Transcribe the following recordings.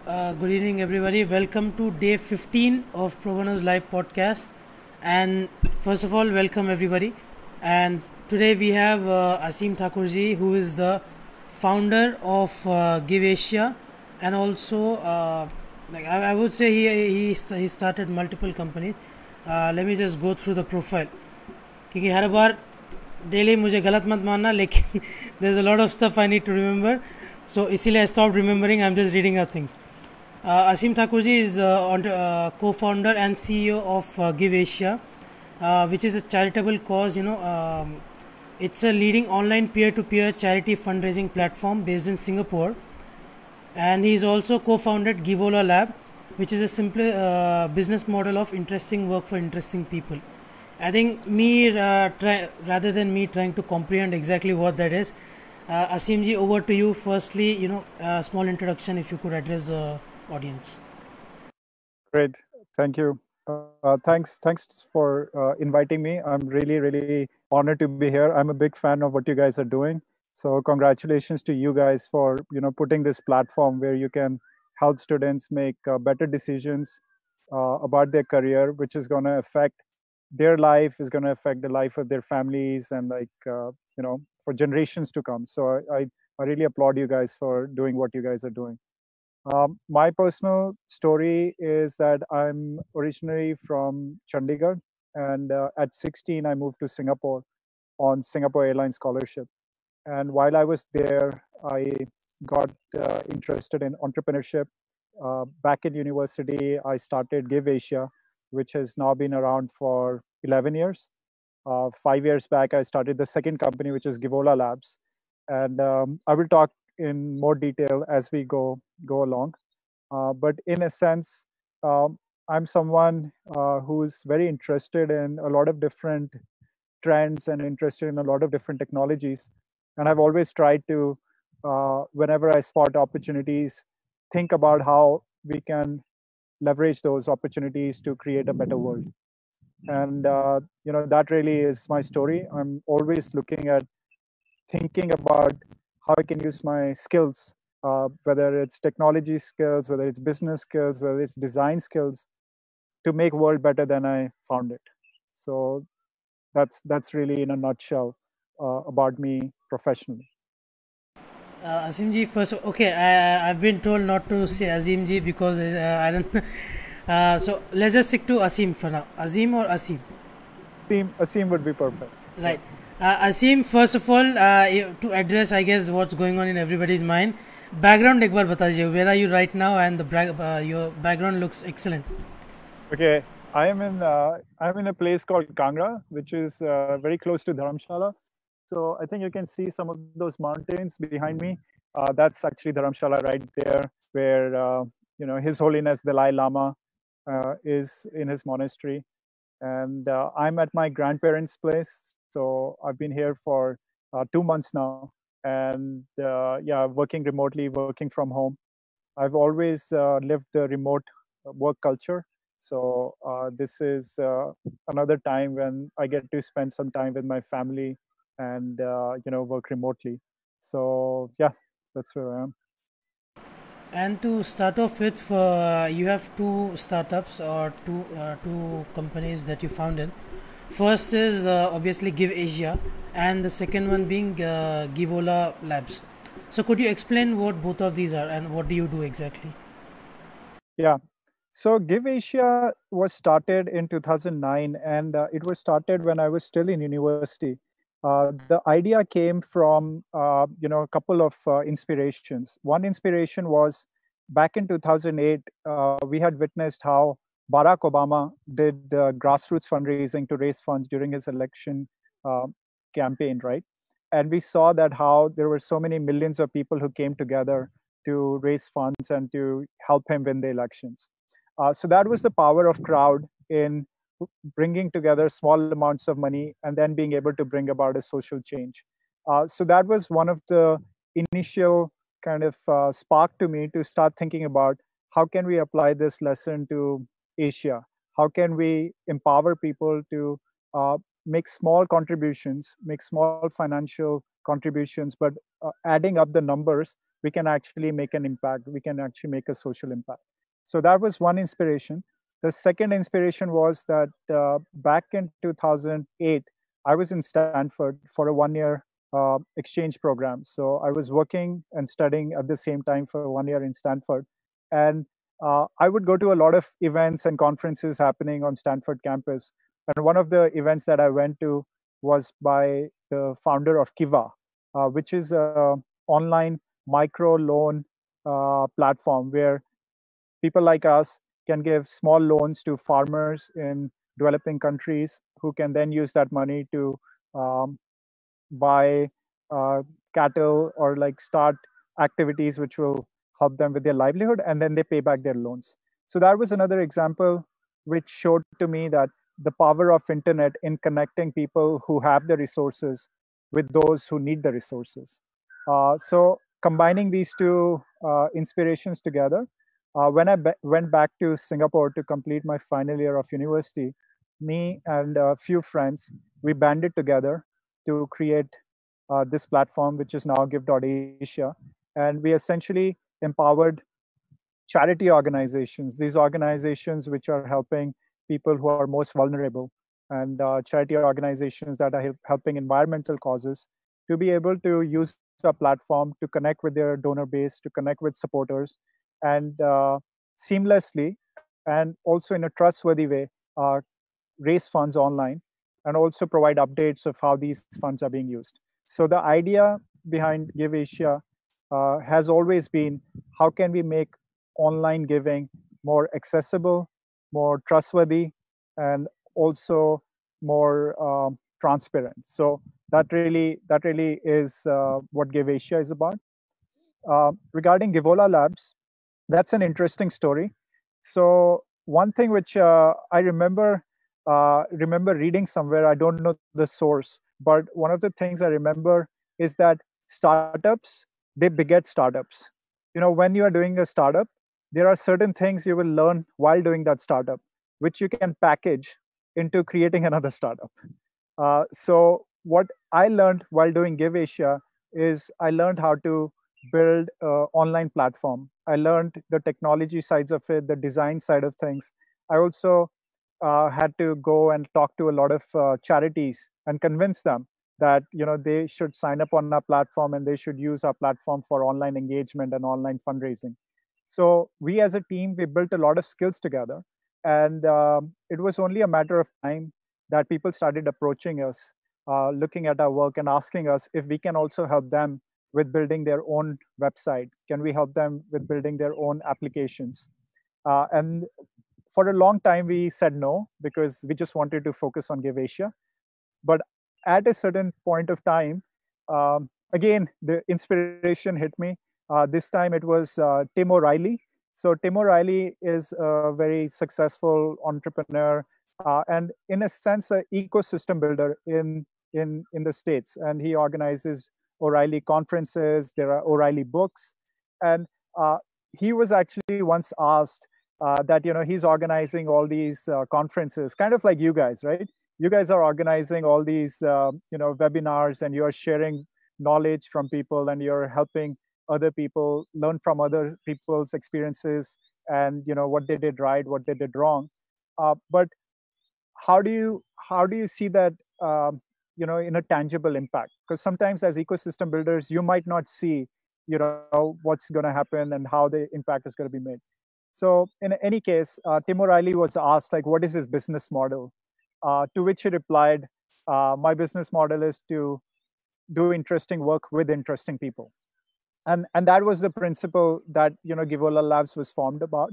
Good evening, everybody. Welcome to day 15 of ProBano's live podcast. And first of all, welcome everybody. And today we have Aseem Thakur ji, who is the founder of Give.Asia, and also, I would say he started multiple companies. Let me just go through the profile. क्योंकि हर बार daily मुझे गलत मत मानना, लेकिन there's a lot of stuff I need to remember, so इसीलिए I stopped remembering. I'm just reading out things. Aseem Thakurji is co-founder and CEO of Give.Asia, which is a charitable cause. It's a leading online peer-to-peer charity fundraising platform based in Singapore, and he is also co-founded Give.Ola Lab, which is a simple business model of interesting work for interesting people. I think rather than me trying to comprehend exactly what that is, Aseem ji, over to you. Firstly, a small introduction if you could address the audience. Great, thank you. Thanks for inviting me. I'm really honored to be here. I'm a big fan of what you guys are doing. So congratulations to you guys for putting this platform where you can help students make better decisions about their career, which is going to affect their life, is going to affect the life of their families, and for generations to come. So I really applaud you guys for doing what you guys are doing. My personal story is that I'm originally from Chandigarh, and at 16 I moved to Singapore on Singapore Airlines scholarship. And while I was there, I got interested in entrepreneurship. Back in university, I started Give.Asia, which has now been around for 11 years. 5 years back, I started the second company, which is Give.Ola Labs. And I will talk in more detail as we go along. But in a sense, I'm someone who's very interested in a lot of different trends and interested in a lot of different technologies. And I've always tried to, whenever I spot opportunities, think about how we can leverage those opportunities to create a better world. And that really is my story. I'm always looking at thinking about how I can use my skills, whether it's technology skills, whether it's business skills, whether it's design skills, to make world better than I found it. So that's really in a nutshell about me professionally. Aseem ji, first, okay, I've been told not to say Aseem ji because I don't. So let's just stick to Aseem for now. Aseem or Aseem? Aseem would be perfect. Right. Aseem, first of all, to address, I guess, what's going on in everybody's mind, background एक बार बता दीजिए. Where are you right now? And your background looks excellent. Okay, I'm in a place called Kangra, which is very close to Dharamshala. So I think you can see some of those mountains behind me. That's actually Dharamshala right there, where His Holiness Dalai Lama is in his monastery. And I'm at my grandparents' place. So I've been here for 2 months now, and working remotely, working from home. I've always lived the remote work culture. So this is another time when I get to spend some time with my family and work remotely. So yeah, that's where I am. And to start off with, you have two startups or two companies that you founded. First is obviously Give.Asia, and the second one being Give.Ola Labs. So could you explain what both of these are and what do you do exactly? Yeah. So Give.Asia was started in 2009, and it was started when I was still in university. The idea came from a couple of inspirations. One inspiration was back in 2008, we had witnessed how Barack Obama did grassroots fundraising to raise funds during his election uh, campaign, right? And we saw that how there were so many millions of people who came together to raise funds and to help him win the elections. So that was the power of crowd in bringing together small amounts of money and then being able to bring about a social change. So that was one of the initial kind of spark to me to start thinking about how can we apply this lesson to Asia? How can we empower people to make small contributions, make small financial contributions, but adding up the numbers we can actually make an impact. We can actually make a social impact. So that was one inspiration. The second inspiration was that back in 2008, I was in Stanford for a 1 year exchange program. So I was working and studying at the same time for 1 year in Stanford. And I would go to a lot of events and conferences happening on Stanford campus. And one of the events that I went to was by the founder of Kiva, which is an online micro loan platform where people like us can give small loans to farmers in developing countries who can then use that money to um, buy uh, cattle or like start activities which will help them with their livelihood, and then they pay back their loans. So that was another example which showed to me that the power of internet in connecting people who have the resources with those who need the resources. So combining these two inspirations together, when I went back to Singapore to complete my final year of university, me and a few friends, we banded together to create this platform, which is now Give.Asia. And we essentially empowered charity organizations, these organizations which are helping people who are most vulnerable, and charity organizations that are helping environmental causes, to be able to use our platform to connect with their donor base, to connect with supporters, and seamlessly and also in a trustworthy way raise funds online and also provide updates of how these funds are being used. So the idea behind Give Asia has always been, how can we make online giving more accessible, more trustworthy, and also more transparent. So that really is what Give Asia is about. Regarding Givola Labs, that's an interesting story. So one thing which I remember reading somewhere, I don't know the source, but one of the things I remember is that startups, they beget startups. When you are doing a startup, there are certain things you will learn while doing that startup, which you can package into creating another startup. So what I learned while doing Give Asia is I learned how to build an online platform. I learned the technology sides of it, the design side of things. I also had to go and talk to a lot of charities and convince them that they should sign up on our platform and they should use our platform for online engagement and online fundraising. So we as a team, we built a lot of skills together, and it was only a matter of time that people started approaching us, looking at our work and asking us if we can also help them with building their own website. Can we help them with building their own applications? And for a long time, we said no because we just wanted to focus on Give Asia. But at a certain point of time, again, the inspiration hit me. This time it was Tim O'Reilly. So Tim O'Reilly is a very successful entrepreneur and, in a sense, an ecosystem builder in the States. And he organizes O'Reilly conferences. There are O'Reilly books, and he was actually once asked that he's organizing all these conferences, kind of like you guys, right? You guys are organizing all these webinars, and you're sharing knowledge from people, and you're helping other people learn from other people's experiences, and what they did right, what they did wrong. But how do you see that in a tangible impact? Because sometimes as ecosystem builders, you might not see what's going to happen and how the impact is going to be made. So in any case, Tim O'Reilly was asked, like, what is his business model? To which he replied, my business model is to do interesting work with interesting people. And that was the principle that Givola Labs was formed about.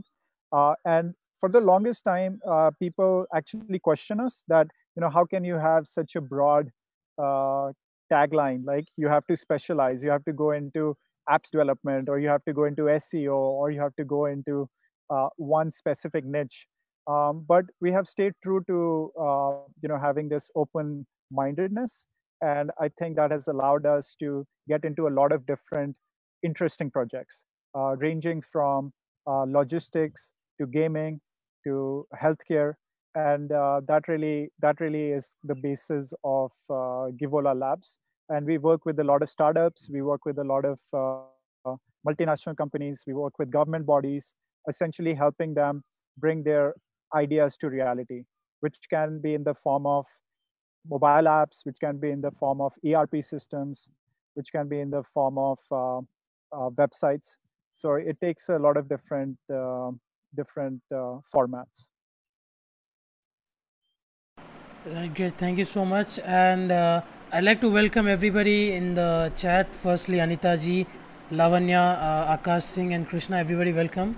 And for the longest time, people actually question us that how can you have such a broad uh, tagline? Like, you have to specialize, you have to go into apps development, or you have to go into SEO, or you have to go into one specific niche. But we have stayed true to having this open mindedness, and I think that has allowed us to get into a lot of different interesting projects, ranging from logistics to gaming to healthcare, and that really is the basis of Givola Labs. And we work with a lot of startups. We work with a lot of multinational companies, we work with government bodies, essentially helping them bring their ideas to reality, which can be in the form of mobile apps, which can be in the form of ERP systems, which can be in the form of websites. So it takes a lot of different formats. Right, great. Thank you so much. And I'd like to welcome everybody in the chat. Firstly, Anita ji, Lavanya, Akash Singh, and Krishna. Everybody, welcome.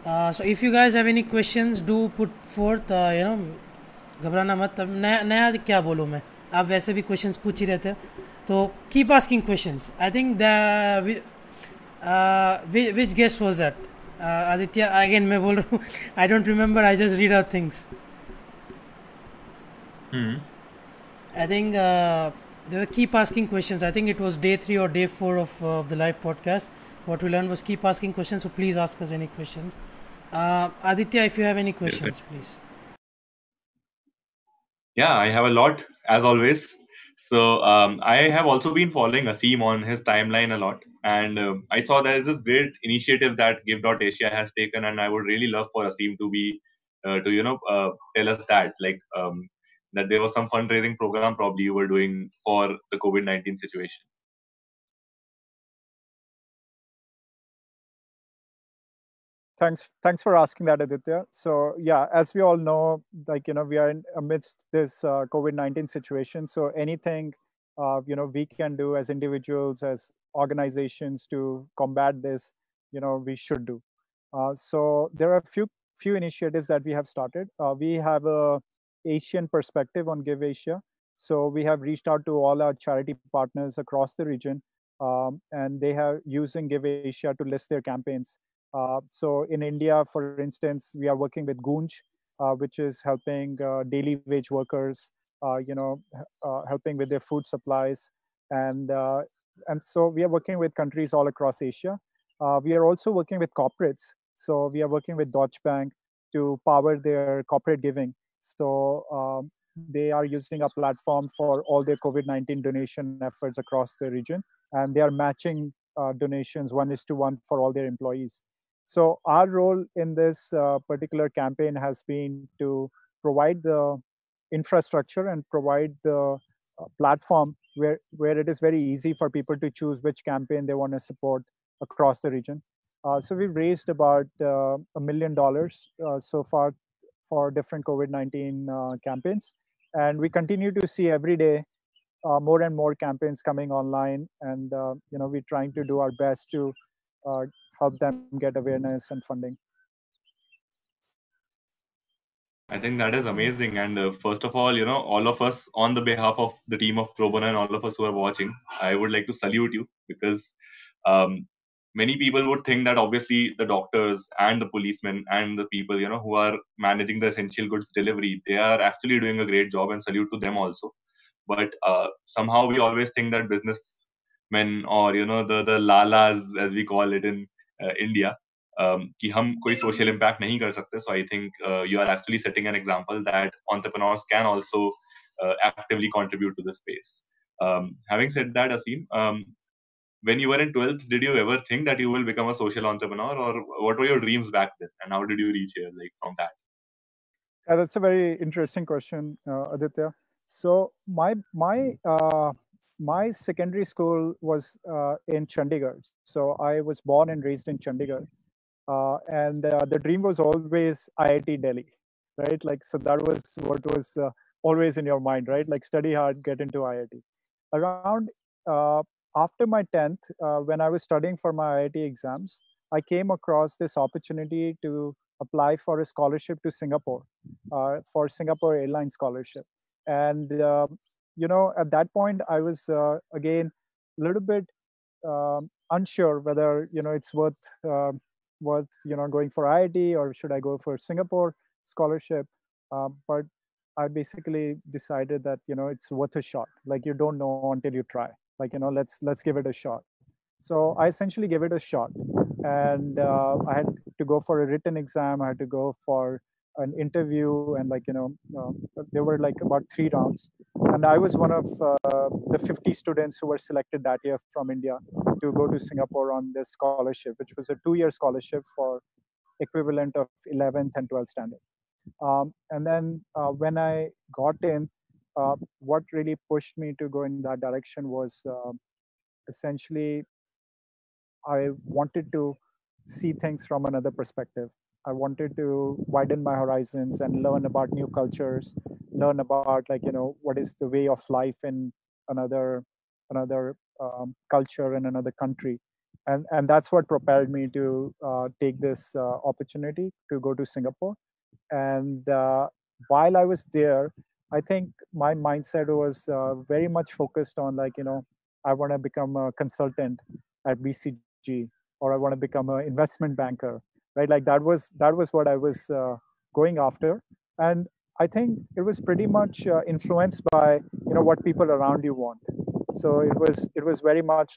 So if you guys have any questions, do put forth. घबराना मत. अब नया नया क्या बोलूँ मैं, आप वैसे भी क्वेश्चंस पूछ ही रहते हैं, तो keep asking questions. I think which guest was that? Aditya, again मैं बोल रहा हूँ, I don't remember, I just read out things. I think they were keep asking questions. I think it was day 3 or day 4 of the live podcast. What we learned was keep asking questions, so please ask us any questions. Aditya, if you have any questions, please. Yeah, I have a lot, as always. So I have also been following Aseem on his timeline a lot, and I saw there is this great initiative that Give.Asia has taken, and I would really love for Aseem to be tell us that, like that there was some fundraising program probably you were doing for the COVID-19 situation. Thanks for asking that, Aditya. So yeah, as we all know, like we are amidst this COVID-19 situation. So anything we can do as individuals, as organizations to combat this, we should do. So there are a few initiatives that we have started. We have a Asian perspective on Give.Asia. So we have reached out to all our charity partners across the region, and they have using Give.Asia to list their campaigns. So in India, for instance, we are working with Gunj, which is helping daily wage workers, helping with their food supplies, and so we are working with countries all across Asia. We are also working with corporates. So we are working with Deutsche Bank to power their corporate giving. So they are using a platform for all their COVID-19 donation efforts across the region, and they are matching donations 1:1 for all their employees. So our role in this particular campaign has been to provide the infrastructure and provide the platform where it is very easy for people to choose which campaign they want to support across the region. So we've raised about $1 million so far for different COVID-19 campaigns. And we continue to see every day more and more campaigns coming online. And, we're trying to do our best to help them get awareness and funding. I think that is amazing. And first of all, all of us on the behalf of the team of ProBano and all of us who are watching, I would like to salute you because many people would think that obviously the doctors and the policemen and the people, who are managing the essential goods delivery, they are actually doing a great job, and salute to them also. But somehow we always think that businessmen or, the lalas, as we call it in India, कि हम कोई social impact नहीं कर सकते. So I think you are actually setting an example that entrepreneurs can also actively contribute to the space. Having said that, Aseem, when you were in 12th, did you ever think that you will become a social entrepreneur, or what were your dreams back then, and how did you reach here, like from that? That's a very interesting question, Aditya. So my secondary school was in Chandigarh. So I was born and raised in Chandigarh, and the dream was always IIT Delhi, right? Like, so that was what was always in your mind, right? Like, study hard, get into IIT. Around after my 10th, when I was studying for my IIT exams, I came across this opportunity to apply for a scholarship to Singapore, for Singapore Airlines scholarship. And, at that point, I was, again, a little bit unsure whether, it's worth going for IIT or should I go for Singapore scholarship. But I basically decided that, it's worth a shot. Like, you don't know until you try. Like, let's give it a shot. So I essentially gave it a shot, and I had to go for a written exam. I had to go for an interview, and there were like about 3 rounds, and I was one of the 50 students who were selected that year from India to go to Singapore on this scholarship, which was a 2-year scholarship for equivalent of 11th and 12th standard. And then when I got in, what really pushed me to go in that direction was essentially I wanted to see things from another perspective. I wanted to widen my horizons and learn about new cultures, learn about what is the way of life in another culture in another country, and that's what propelled me to take this opportunity to go to Singapore. And while I was there, I think my mindset was very much focused on I want to become a consultant at BCG, or I want to become an investment banker, right? Like that was what I was going after. And I think it was pretty much influenced by what people around you want. So it was very much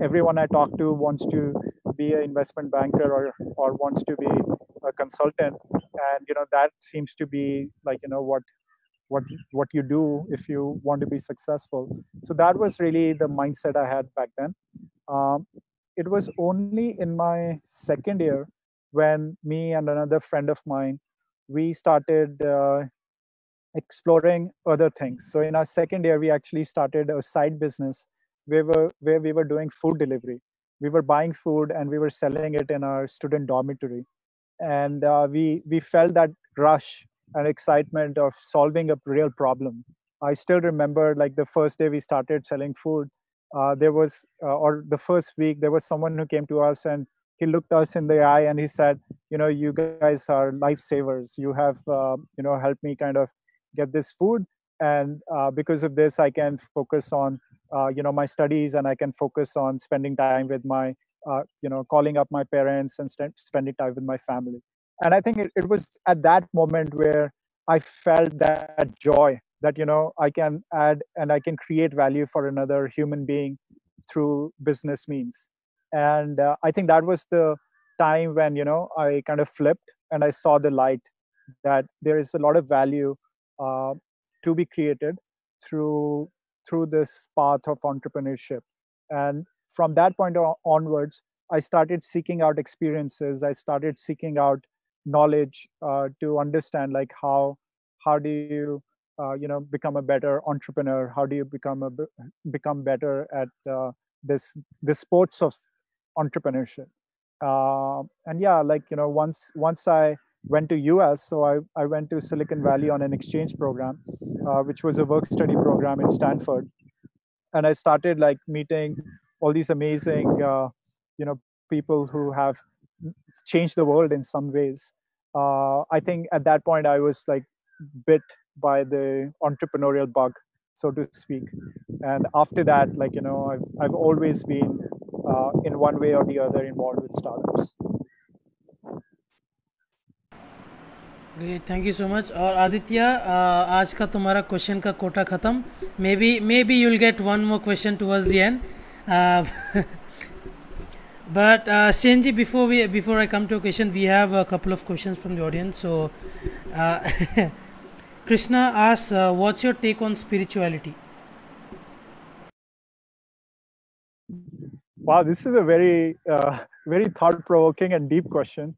everyone I talk to wants to be an investment banker, or wants to be a consultant, and that seems to be what you do if you want to be successful. So that was really the mindset I had back then. um, it was only in my second year when me and another friend of mine, we started exploring other things. So in our second year, we actually started a side business where we were doing food delivery. We were buying food and we were selling it in our student dormitory, and we felt that rush and excitement of solving a real problem. I still remember like the first day we started selling food. There was or the first week there was someone who came to us, and he looked us in the eye and he said, you guys are lifesavers. You have helped me kind of get this food, and because of this I can focus on my studies, and I can focus on spending time with my calling up my parents and spending time with my family. And I think it was at that moment where I felt that joy that I can add and I can create value for another human being through business means. And I think that was the time when I kind of flipped and I saw the light, that there is a lot of value uh, to be created through this path of entrepreneurship. And from that point onwards, I started seeking out experiences. I started seeking out knowledge to understand like how do you become a better entrepreneur? How do you become better at this sports of entrepreneurship? And yeah, once I went to US, so I went to Silicon Valley on an exchange program, which was a work study program in Stanford. And I started like meeting all these amazing people who have changed the world in some ways. I think at that point I was like bit by the entrepreneurial bug, so to speak. And after that, I've always been in one way or the other involved with startups. Great, thank you so much. और आदित्य, आज का तुम्हारा question का कोटा ख़त्म. May be you'll get one more question towards the end. But Senji, before I come to a question, we have a couple of questions from the audience. So Krishna asks, what's your take on spirituality? Wow, this is a very very thought-provoking and deep question.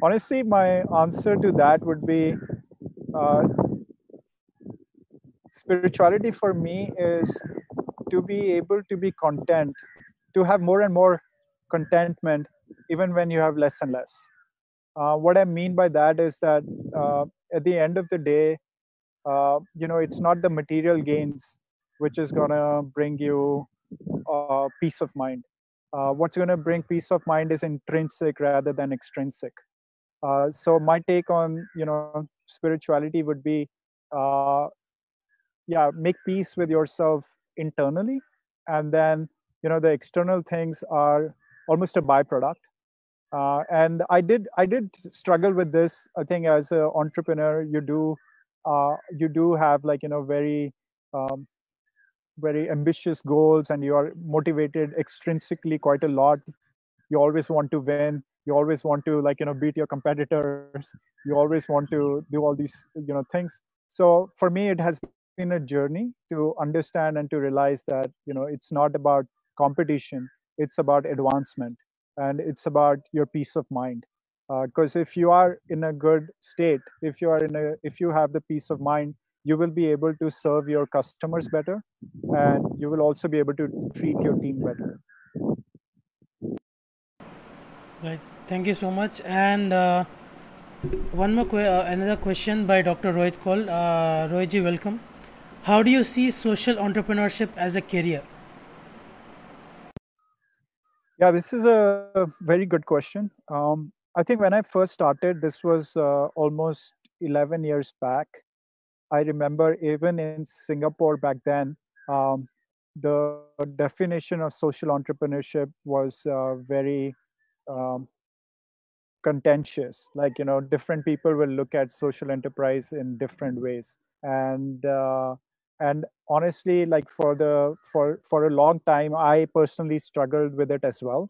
Honestly, my answer to that would be spirituality for me is to be able to be content, to have more and more contentment, even when you have less and less. What I mean by that is that at the end of the day, it's not the material gains which is going to bring you peace of mind. What's going to bring peace of mind is intrinsic rather than extrinsic. So my take on spirituality would be make peace with yourself internally, and then the external things are almost a byproduct. And I did struggle with this. I think as an entrepreneur, you do have very ambitious goals, and you are motivated extrinsically quite a lot You always want to win. You always want to beat your competitors. You always want to do all these things. So for me, it has been a journey to understand and to realize that it's not about competition. It's about advancement, and it's about your peace of mind. Because if you are in a good state, if you have the peace of mind, you will be able to serve your customers better, and you will also be able to treat your team better. Right. Thank you so much. And another question by Dr. Rohit Kaul. Rohitji, welcome. How do you see social entrepreneurship as a career? Yeah, this is a very good question. I think when I first started, this was almost 11 years back. I remember even in Singapore back then, um, the definition of social entrepreneurship was very um, contentious. Like, different people will look at social enterprise in different ways. And honestly, like for a long time, I personally struggled with it as well,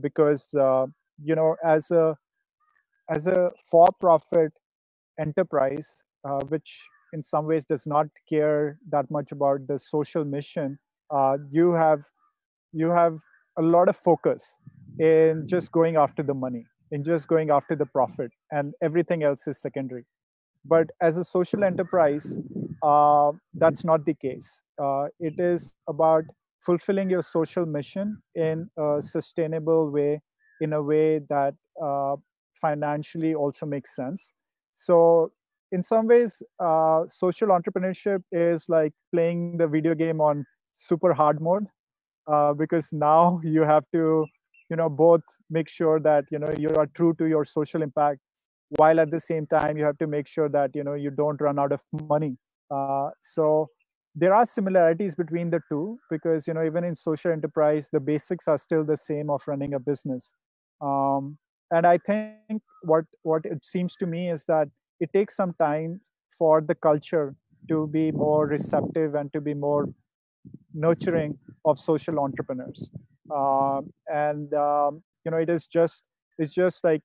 because as a for-profit enterprise, which in some ways does not care that much about the social mission, you have a lot of focus in just going after the money, in just going after the profit, and everything else is secondary. But as a social enterprise, that's not the case. It is about fulfilling your social mission in a sustainable way, in a way that financially also makes sense. So, in some ways, social entrepreneurship is like playing the video game on super hard mode, because now you have to both make sure that you are true to your social impact, while at the same time you have to make sure that you don't run out of money. So there are similarities between the two, because even in social enterprise, the basics are still the same of running a business. And I think what it seems to me is that it takes some time for the culture to be more receptive and to be more nurturing of social entrepreneurs. And it is just it's just like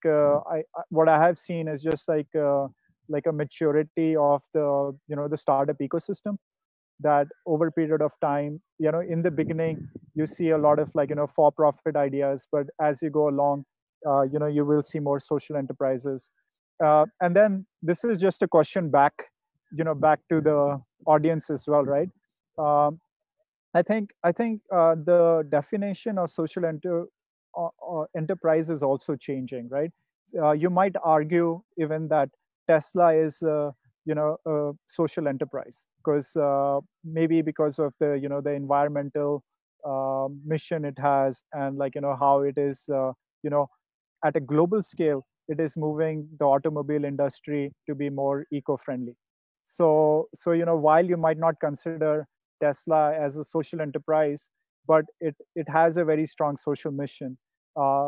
what I have seen is just like a maturity of the the startup ecosystem, that over a period of time, in the beginning you see a lot of for profit ideas, but as you go along, you will see more social enterprises. And then this is just a question back back to the audience as well, right? um, I think the definition of social enterprise is also changing, right? You might argue even that Tesla is a social enterprise, because maybe because of the the environmental mission it has, and how it is you know at a global scale, it is moving the automobile industry to be more eco-friendly. So while you might not consider Tesla as a social enterprise, but it has a very strong social mission.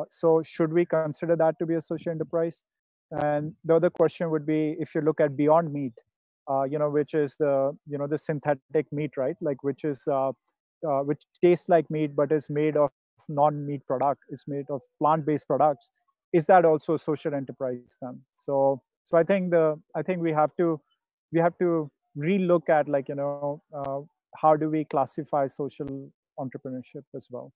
So should we consider that to be a social enterprise? And the other question would be, if you look at Beyond Meat, which is the the synthetic meat, right? Like which tastes like meat but is made of non-meat product, is made of plant-based products. Is that also a social enterprise then? So I think we have to relook at how do we classify social entrepreneurship as well.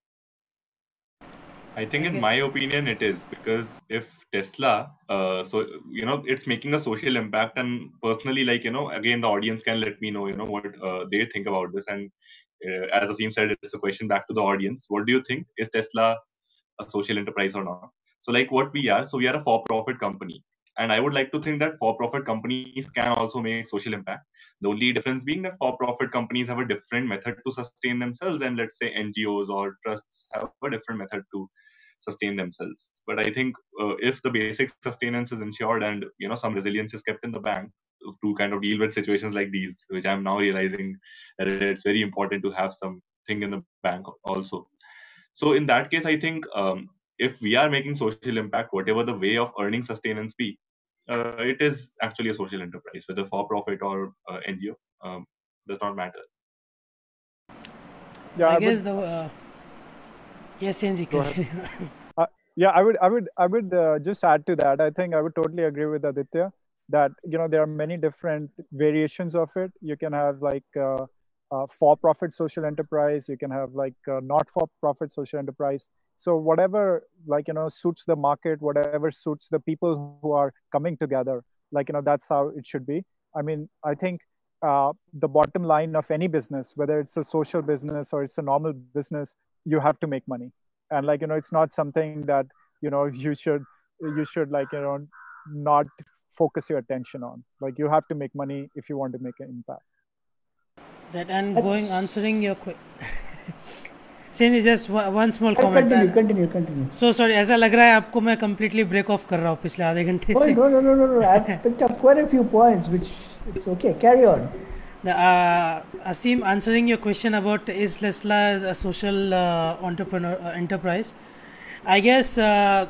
I think, I in guess. my opinion, it is because if Tesla, it's making a social impact, and personally, again, the audience can let me know, what they think about this. And as Aseem said, it's a question back to the audience. What do you think? Is Tesla a social enterprise or not? So, like what we are, so we are a for-profit company, and I would like to think that for-profit companies can also make social impact. The only difference being that for-profit companies have a different method to sustain themselves, and let's say NGOs or trusts have a different method to sustain themselves. But I think if the basic sustenance is ensured and some resilience is kept in the bank to kind of deal with situations like these, which I'm now realizing that it's very important to have something in the bank also. So in that case, I think if we are making social impact, whatever the way of earning sustenance be, it is actually a social enterprise, whether for profit or NGO, does not matter. I Yeah, guess but the yes, Senji, go ahead. continue. Yeah, I would just add to that. I think I would totally agree with Aditya that there are many different variations of it. You can have like for-profit social enterprise. You can have like not-for-profit social enterprise. So whatever like suits the market, whatever suits the people who are coming together, like that's how it should be. I mean, I think the bottom line of any business, whether it's a social business or it's a normal business, you have to make money. And like it's not something that you should like not focus your attention on. Like you have to make money if you want to make an impact. That and going answering your That's question. Sen just one small comment. continue. So sorry, ऐसा लग रहा है आपको मैं completely break of कर रहा हूँ पिछले आधे घंटे Oh, से. no. I've picked up quite a few points, which it's okay. Carry on. Aseem, answering your question about is Tesla as a social enterprise, I guess the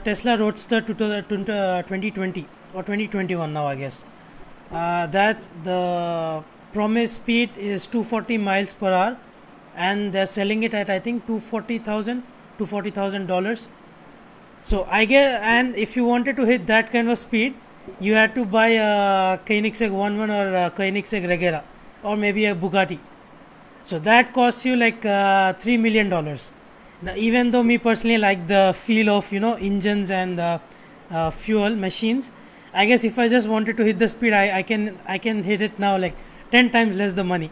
Tesla Roadster to the 2020 or 2021 now, I guess that the promised speed is 240 miles per hour, and they're selling it at I think $240,000. So I guess, and if you wanted to hit that kind of speed, you had to buy a Koenigsegg 11 or a Koenigsegg Regera or maybe a Bugatti. So that costs you like $3 million. Now, even though me personally like the feel of engines and fuel machines, I guess if I just wanted to hit the speed, I can hit it now like 10 times less the money,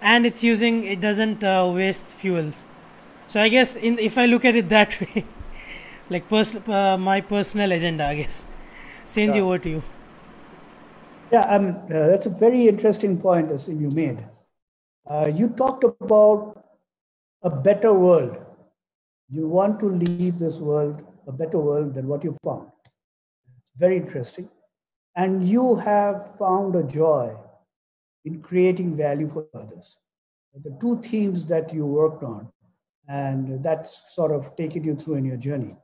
and it doesn't waste fuels. So I guess if I look at it that way, like my personal agenda, I guess. Senji, Yeah. over to you. Yeah, that's a very interesting point, Aseem, you made. You talked about a better world. You want to leave this world a better world than what you found. It's very interesting. And you have found a joy in creating value for others. The two themes that you worked on, and that's sort of taken you through in your journey.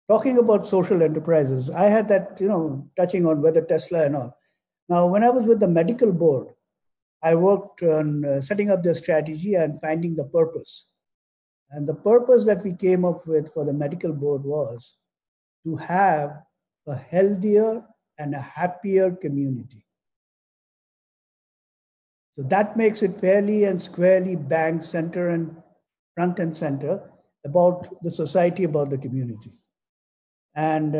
Talking about social enterprises, I had that, touching on whether Tesla and all. Now, when I was with the medical board, I worked on setting up the strategy and finding the purpose. And the purpose that we came up with for the medical board was to have a healthier and a happier community. So that makes it fairly and squarely bang center and front and center about the society, about the community. And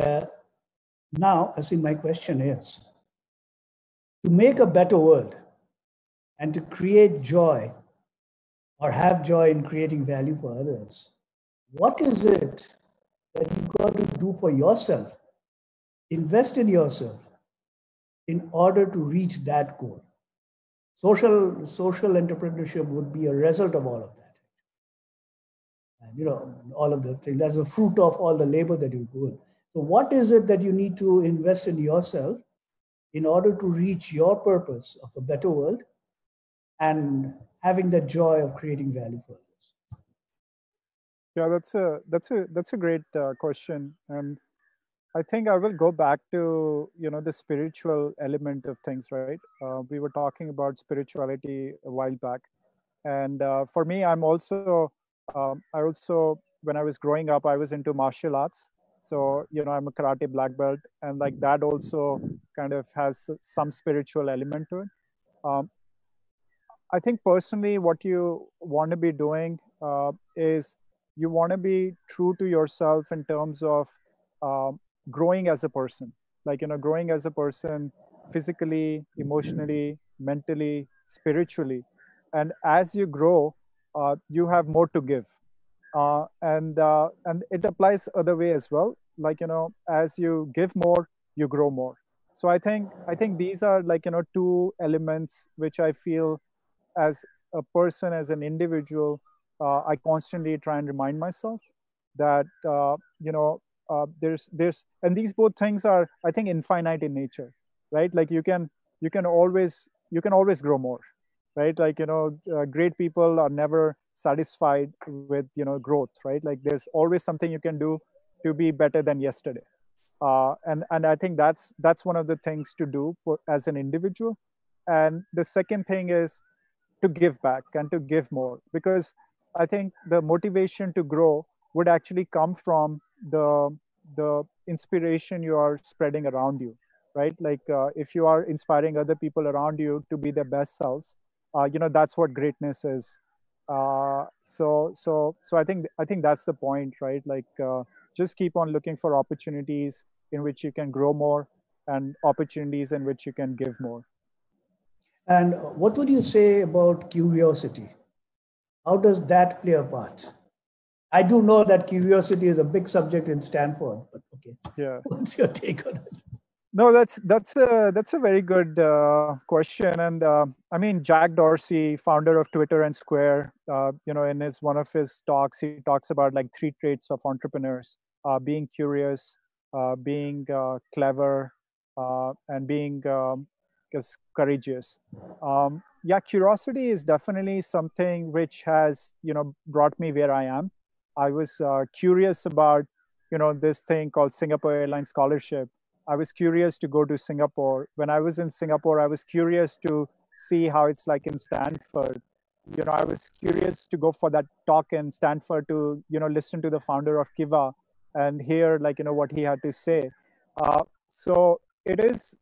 now, I see my question is, to make a better world and to create joy or have joy in creating value for others, what is it that you've got to do for yourself, invest in yourself in order to reach that goal? Social entrepreneurship would be a result of all of that. And all of the things, that's the fruit of all the labor that you do. So what is it that you need to invest in yourself in order to reach your purpose of a better world and having the joy of creating value for others? Yeah, that's a great question, and I think I will go back to the spiritual element of things, right? We were talking about spirituality a while back, and for me, I also when I was growing up, I was into martial arts. So I'm a karate black belt, and like that also kind of has some spiritual element to it. Um, I think personally, what you want to be doing is you want to be true to yourself in terms of um, growing as a person, like growing as a person physically, emotionally, mentally, spiritually, and as you grow, you have more to give, and it applies other way as well. Like as you give more, you grow more. So I think these are like two elements which I feel as a person, as an individual, I constantly try and remind myself that there's and these both things are, I think, infinite in nature, right? Like you can always grow more, right? Like great people are never satisfied with growth, right? Like there's always something you can do to be better than yesterday. And I think that's one of the things to do as an individual. And the second thing is to give back and to give more, because I think the motivation to grow would actually come from the the inspiration you are spreading around you, right? Like if you are inspiring other people around you to be their best selves, that's what greatness is. So I think that's the point, right? Like just keep on looking for opportunities in which you can grow more, and opportunities in which you can give more. And what would you say about curiosity? How does that play a part? I do know that curiosity is a big subject in Stanford, but okay. Yeah. What's your take on it? No, that's a very good question, and I mean, Jack Dorsey, founder of Twitter and Square, in his one of his talks, he talks about like three traits of entrepreneurs: being curious, being clever, and being courageous. Yeah, curiosity is definitely something which has brought me where I am. I was curious about this thing called Singapore Airlines Scholarship. I was curious to go to Singapore. When I was in Singapore, I was curious to see how it's like in Stanford. I was curious to go for that talk in Stanford to, listen to the founder of Kiva and hear like, what he had to say. So it is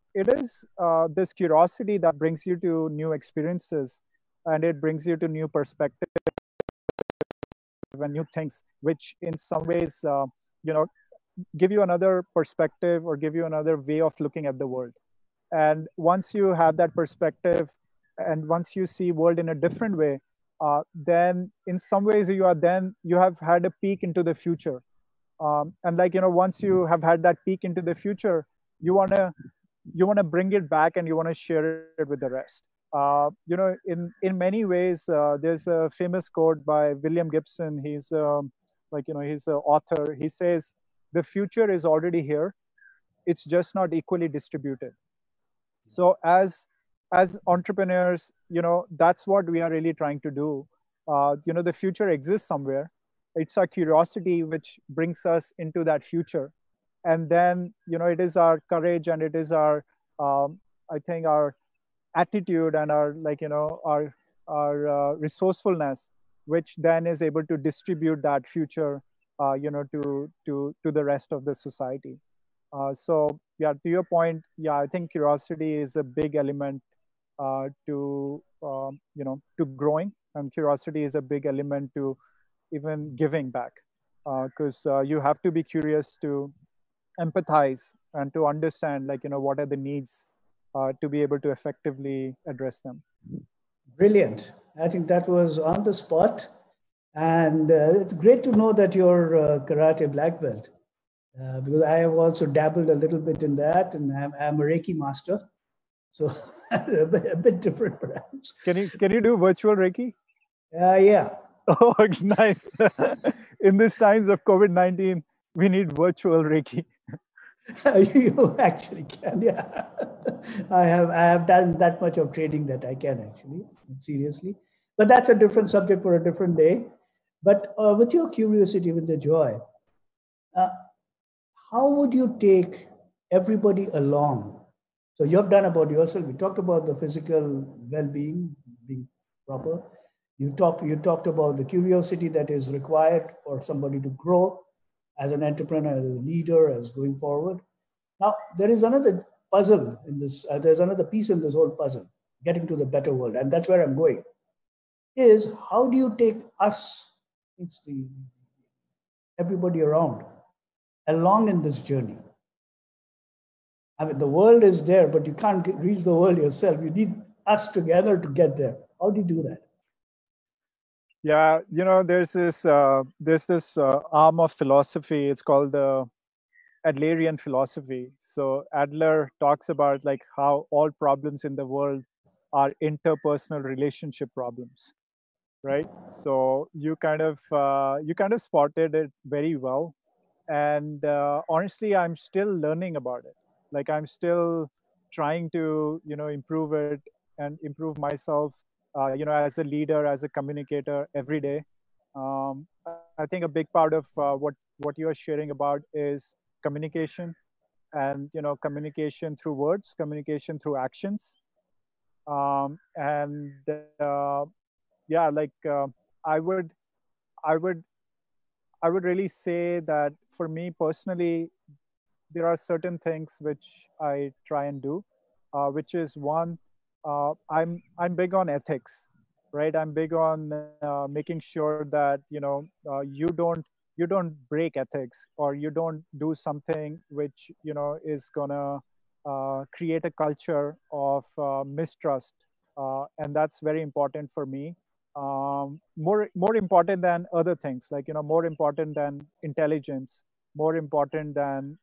this curiosity that brings you to new experiences, and it brings you to new perspectives and new things, which in some ways, you know, give you another perspective or give you another way of looking at the world. And once you have that perspective, and once you see world in a different way, then in some ways you have had a peek into the future. And like once you have had that peek into the future, you want to bring it back and you want to share it with the rest. In many ways, there's a famous quote by William Gibson. He's an author. He says, "The future is already here. It's just not equally distributed." So as entrepreneurs, that's what we are really trying to do. The future exists somewhere. It's our curiosity which brings us into that future, and then it is our courage, and it is our I think our attitude, and our resourcefulness, which then is able to distribute that future to the rest of the society. So yeah, to your point, yeah, I think curiosity is a big element to growing, and curiosity is a big element to even giving back, because you have to be curious to empathize and to understand what are the needs, to be able to effectively address them. Brilliant. I think that was on the spot. And it's great to know that you're a karate black belt, because I have also dabbled a little bit in that, and I'm a Reiki master. So a bit different, perhaps. Can you do virtual Reiki? Yeah. Oh, nice. In these times of COVID-19, we need virtual Reiki. You actually can, yeah. I have done that much of training that I can actually, seriously. But that's a different subject for a different day. But with your curiosity, with the joy, how would you take everybody along? So you have done about yourself. We talked about the physical well-being, being proper. You talked about the curiosity that is required for somebody to grow as an entrepreneur, as a leader, as going forward. Now, there is another puzzle in this, there's another piece in this whole puzzle, getting to the better world. And that's where I'm going, is how do you take us, everybody around, along in this journey? I mean, the world is there, but you can't reach the world yourself. You need us together to get there. How do you do that? Yeah, there's this arm of philosophy. It's called the Adlerian Philosophy. So Adler talks about like how all problems in the world are interpersonal relationship problems, right? So you kind of spotted it very well, and honestly, I'm still learning about it. Like I'm still trying to improve it and improve myself, as a leader, as a communicator every day. I think a big part of what you are sharing about is communication, and communication through words, communication through actions, and yeah, like I would I would really say that for me personally, there are certain things which I try and do, which is one, I'm big on ethics, right? I'm big on making sure that you don't break ethics, or you don't do something which is gonna create a culture of mistrust, and that's very important for me. More important than other things, like more important than intelligence, more important than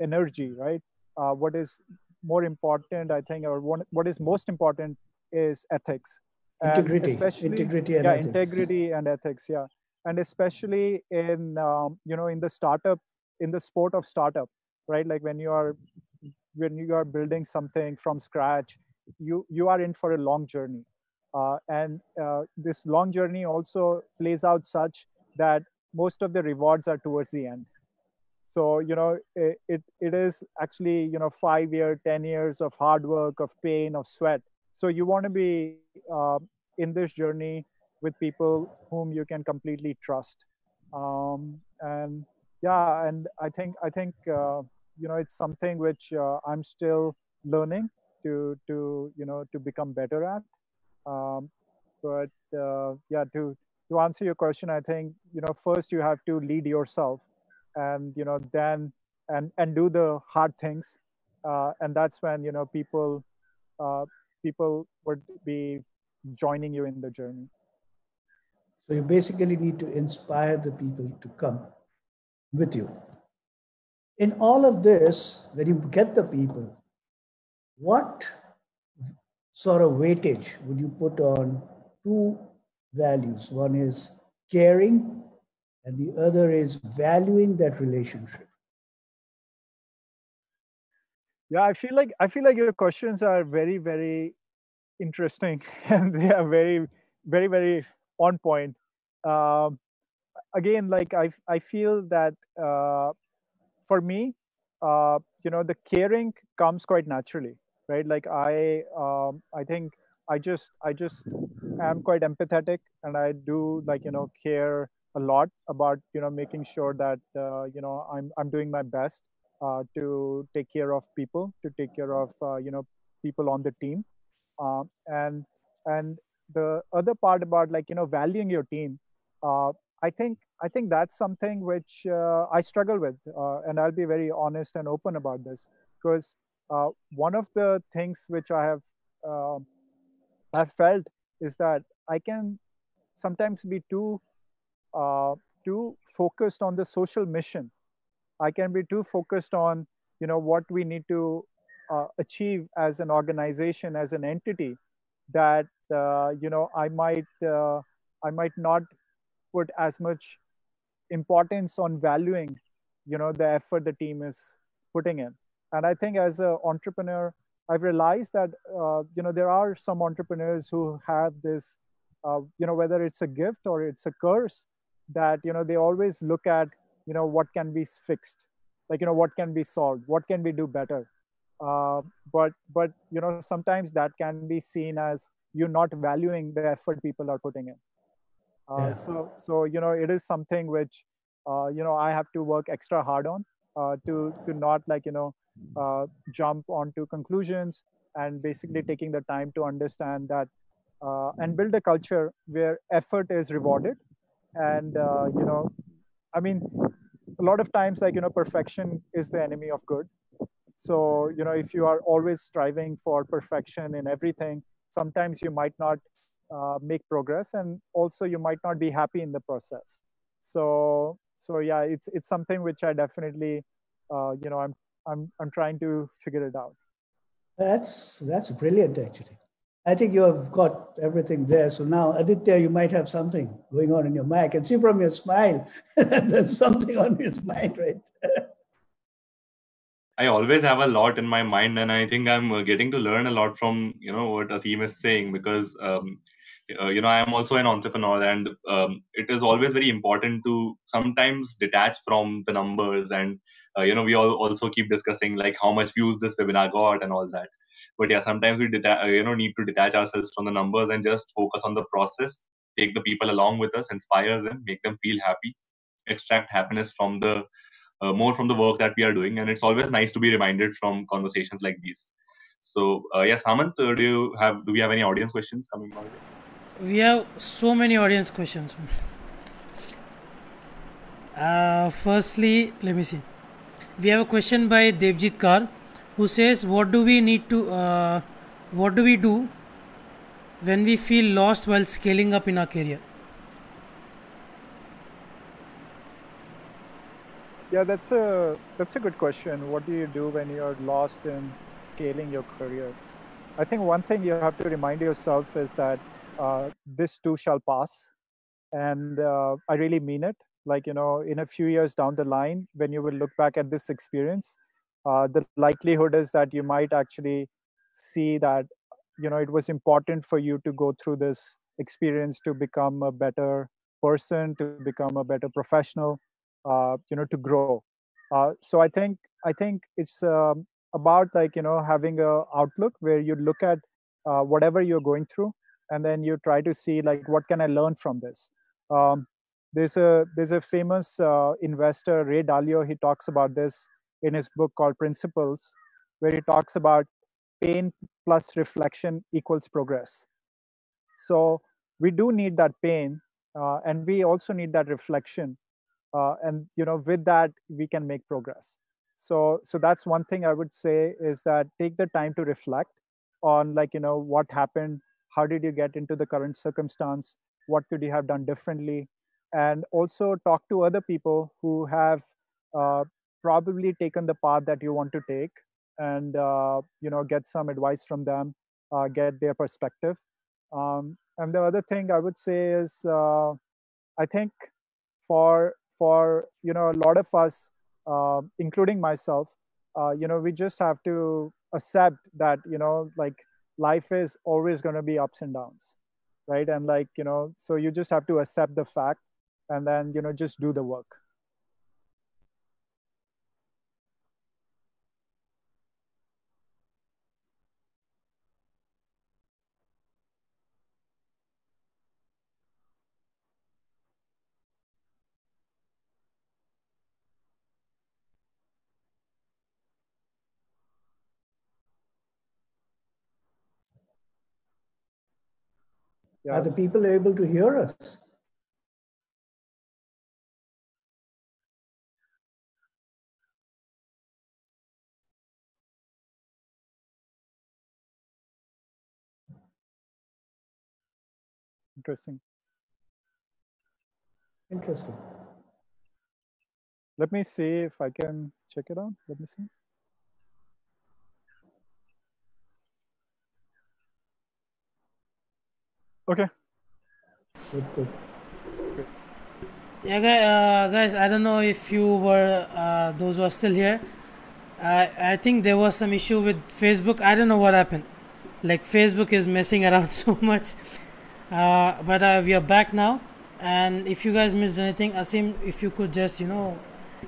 energy, right? What is more important, I think, or what is most important is ethics, and especially, Integrity and yeah, ethics. integrity and ethics, yeah. And especially in in the startup, in the sport of startup, right? Like when you are building something from scratch, you are in for a long journey, and this long journey also plays out such that most of the rewards are towards the end. So it is actually 5 year 10 years of hard work, of pain, of sweat. So you want to be in this journey with people whom you can completely trust. And yeah, and I think it's something which I'm still learning to become better at. um, but yeah, to answer your question, I think first you have to lead yourself, and then and do the hard things, and that's when uh, people would be joining you in the journey. So you basically need to inspire the people to come with you. In all of this, when you get the people, what sort of weightage would you put on two values? One is caring, and the other is valuing that relationship. Yeah, I feel like your questions are very, very interesting, and they are very, very, very on point. um, Again, like I feel that for me, the caring comes quite naturally, right? Like I think I just am quite empathetic, and I do, like care a lot about making sure that I'm doing my best to take care of people, to take care of people on the team. And the other part about, like valuing your team, uh, I think that's something which I struggle with, and I'll be very honest and open about this, because one of the things which uh, I've felt is that I can sometimes be uh, too focused on the social mission. I can be too focused on what we need to achieve as an organization, as an entity, that I might not put as much importance on valuing the effort the team is putting in. And I think as an entrepreneur, I've realized that there are some entrepreneurs who have this, whether it's a gift or it's a curse, that they always look at what can be fixed, like what can be solved, what can we do better. But sometimes that can be seen as you not valuing the effort people are putting in. Yeah. So it is something which I have to work extra hard on, to not, like jump onto conclusions, and basically taking the time to understand that, and build a culture where effort is rewarded. And I mean, a lot of times, like perfection is the enemy of good. So if you are always striving for perfection in everything, sometimes you might not make progress, and also you might not be happy in the process. So yeah, it's something which I definitely I'm trying to figure it out. That's brilliant, actually. I think you have got everything there. So now, Aditya, you might have something going on in your mind. I can see from your smile that there's something on your mind, right? I always have a lot in my mind, and I think I'm getting to learn a lot from what Aseem is saying, because I am also an entrepreneur, and it is always very important to sometimes detach from the numbers, and we all also keep discussing like how much views this webinar got and all that. But yeah, sometimes we need to detach ourselves from the numbers and just focus on the process, take the people along with us, inspire them, make them feel happy, extract happiness from the more from the work that we are doing, and it's always nice to be reminded from conversations like these. So yes, Hamant, do we have any audience questions coming our way? We have so many audience questions. Firstly, let me see. We have a question by Devjit Kar, who says, "What do we need to? What do we do when we feel lost while scaling up in our career?" Yeah, that's a good question. What do you do when you're lost in scaling your career? I think one thing you have to remind yourself is that this too shall pass, and I really mean it. Like, in a few years down the line, when you will look back at this experience, the likelihood is that you might actually see that it was important for you to go through this experience to become a better person, to become a better professional, to grow. So I think it's about, like, having a outlook where you look at whatever you're going through, and then you try to see, like, what can I learn from this. um, there's a famous investor, Ray Dalio. He talks about this in his book called Principles, where he talks about pain plus reflection equals progress. So we do need that pain, and we also need that reflection, and with that we can make progress. So that's one thing I would say, is that take the time to reflect on, like, what happened, how did you get into the current circumstance, what could you have done differently, and also talk to other people who have uh, probably taken the path that you want to take, and get some advice from them, get their perspective. And the other thing I would say is, I think for a lot of us, including myself, we just have to accept that, like, life is always going to be ups and downs, right? And, like, so you just have to accept the fact, and then just do the work. Are Yeah, the people able to hear us? interesting. Interesting. Let me see if I can check it out. Let me see. Okay. Good, good. Yeah, guys, I don't know if you were those who are still here. I think there was some issue with Facebook. I don't know what happened. Like, Facebook is messing around so much. But we are back now. And if you guys missed anything, Aseem, if you could just,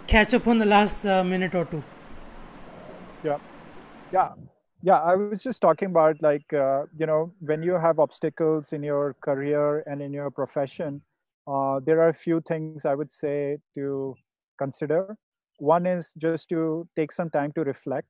catch up on the last minute or two. Yeah. Yeah. Yeah, I was just talking about, like, when you have obstacles in your career and in your profession, there are a few things I would say to consider. One is just to take some time to reflect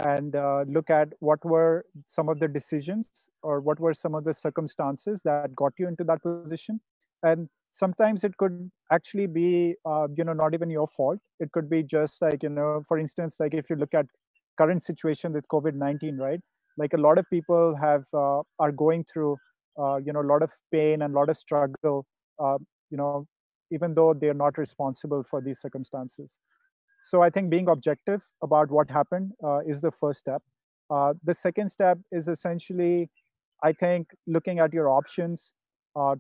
and look at what were some of the decisions, or what were some of the circumstances that got you into that position. And sometimes it could actually be, not even your fault. It could be just, like, for instance, like, if you look at current situation with COVID-19, right? Like, a lot of people are going through, a lot of pain and a lot of struggle, uh, you know, even though they're not responsible for these circumstances. So I think being objective about what happened is the first step. The second step is essentially, I think, looking at your options,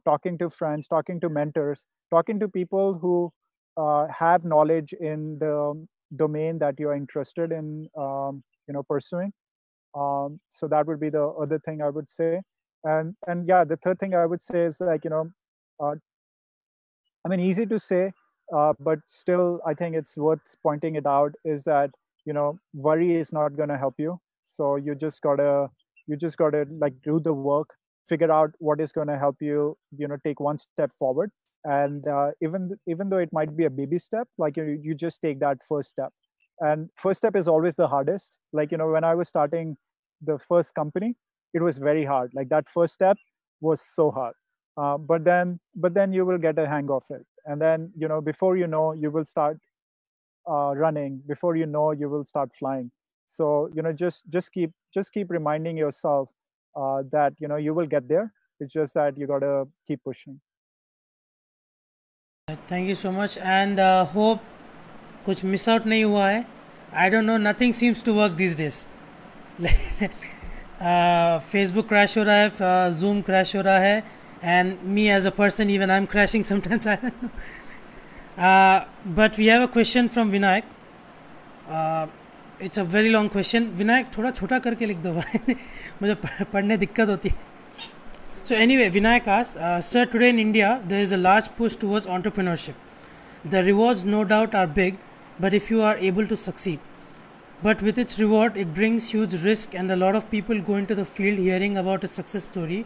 talking to friends, talking to mentors, talking to people who have knowledge in the domain that you're interested in, pursuing. So that would be the other thing I would say. And yeah, the third thing I would say is, like, uh, I mean, easy to say, but still, I think it's worth pointing it out, is that, worry is not going to help you. So you just gotta like do the work, figure out what is going to help you, take one step forward, and even though it might be a baby step, like you just take that first step. And first step is always the hardest. Like when I was starting the first company, it was very hard. Like that first step was so hard. But then you will get a hang of it, and then before you know, you will start running. Before you know, you will start flying. So just keep reminding yourself that you will get there. It's just that you gotta keep pushing. Thank you so much, and hope कुछ miss out नहीं हुआ है. I don't know, nothing seems to work these days. Facebook crash हो रहा है, Zoom crash हो रहा है, and me as a person, even I'm crashing sometimes. I don't know. But we have a question from Vinayak. It's a very long question. Vinayak, थोड़ा छोटा करके लिख दो भाई. मुझे पढ़ने दिक्कत होती है. So anyway, Vinayak asks, Sir, today in India, there is a large push towards entrepreneurship. The rewards no doubt are big, but if you are able to succeed. But with its reward, it brings huge risk, and a lot of people go into the field hearing about a success story,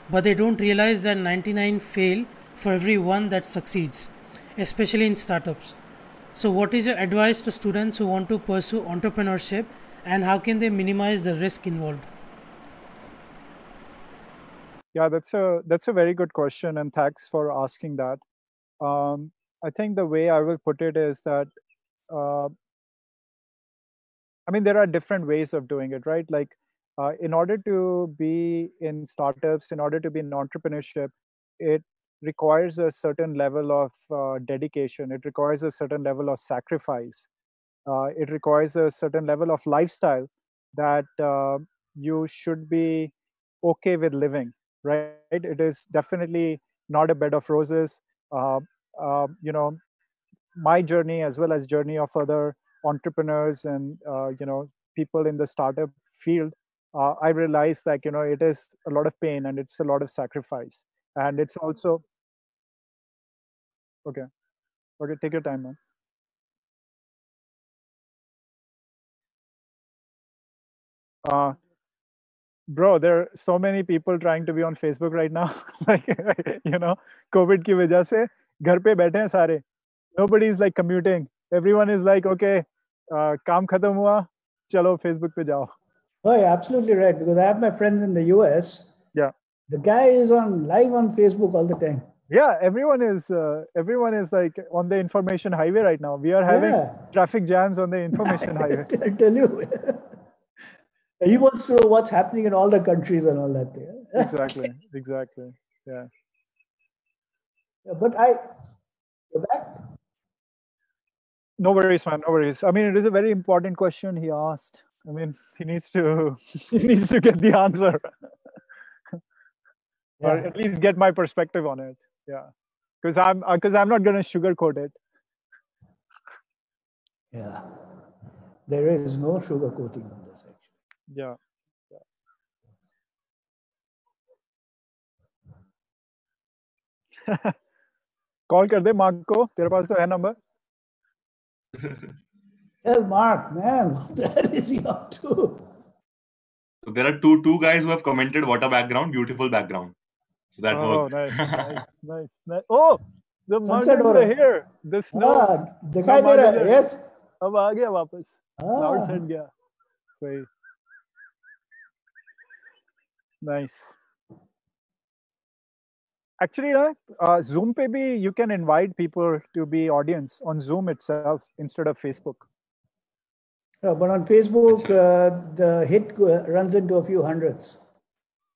but they don't realize that 99 fail for every one that succeeds, especially in startups. So what is your advice to students who want to pursue entrepreneurship, and how can they minimize the risk involved? Yeah, that's a very good question, and thanks for asking that. I think the way I will put it is that uh, I mean, there are different ways of doing it, right? Like, in order to be in startups, in order to be in entrepreneurship, it requires a certain level of dedication. It requires a certain level of sacrifice. It requires a certain level of lifestyle that you should be okay with living, right? It is definitely not a bed of roses. Uh, my journey, as well as journey of other entrepreneurs and people in the startup field, I realized that it is a lot of pain and it's a lot of sacrifice, and it's also okay. Okay, take your time, man. uh, Bro, there are so many people trying to be on Facebook right now. Like, COVID की वजह से घर पे बैठे हैं सारे. Nobody is like commuting. Everyone is like, okay, काम खत्म हुआ, चलो Facebook पे जाओ. Oh, you're absolutely right. Because I have my friends in the US. Yeah. The guy is on live on Facebook all the time. Yeah, everyone is like on the information highway right now. We are having traffic jams on the information highway. I tell you. He wants to know what's happening in all the countries and all that thing. Exactly. Yeah. But you're back? No worries, man. No worries. I mean, it is a very important question he asked. I mean, he needs to get the answer. Or at least get my perspective on it. Yeah. Because I'm not gonna sugarcoat it. Yeah. There is no sugarcoating on this, actually. Yeah. Call कर दे mark को, तेरे पास तो है number. Tell Mark, man, what the hell is he up to? So there are two guys who have commented, "What a background, beautiful background." So that worked. Nice. Oh, the Sunset mountains are here. The snow. दिखाई दे रहा है. Yes. अब आ गया वापस. Clouds हट गया. सही. Nice. Actually, Zoom पे भी you can invite people to be audience on Zoom itself instead of Facebook. But on Facebook, the hit runs into a few hundreds.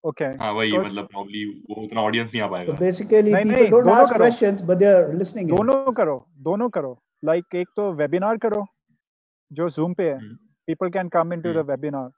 Okay. हाँ वही मतलब probably वो उतना audience नहीं आ पाएगा. So basically, people don't ask questions, but they're listening. दोनों करो. Like एक तो webinar करो, जो Zoom पे है. People can come into the webinar.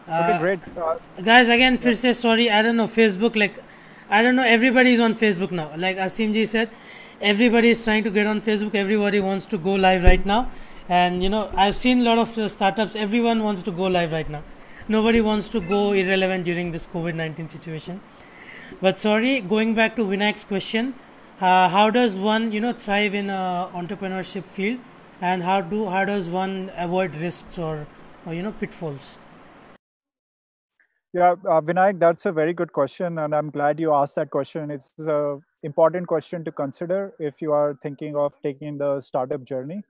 Okay, great. Guys, again, फिर से sorry, I don't know, Facebook, like, I don't know, everybody is on Facebook now. Like Aseem ji said, everybody is trying to get on Facebook, everybody wants to go live right now. And, you know, I've seen a lot of startups, everyone wants to go live right now. Nobody wants to go irrelevant during this COVID-19 situation. But sorry, going back to Vinayak's question, how does one, you know, thrive in a entrepreneurship field, and how does one avoid risks or you know, pitfalls? Yeah, Vinayak, that's a very good question, and I'm glad you asked that question. It's an important question to consider if you are thinking of taking the startup journey.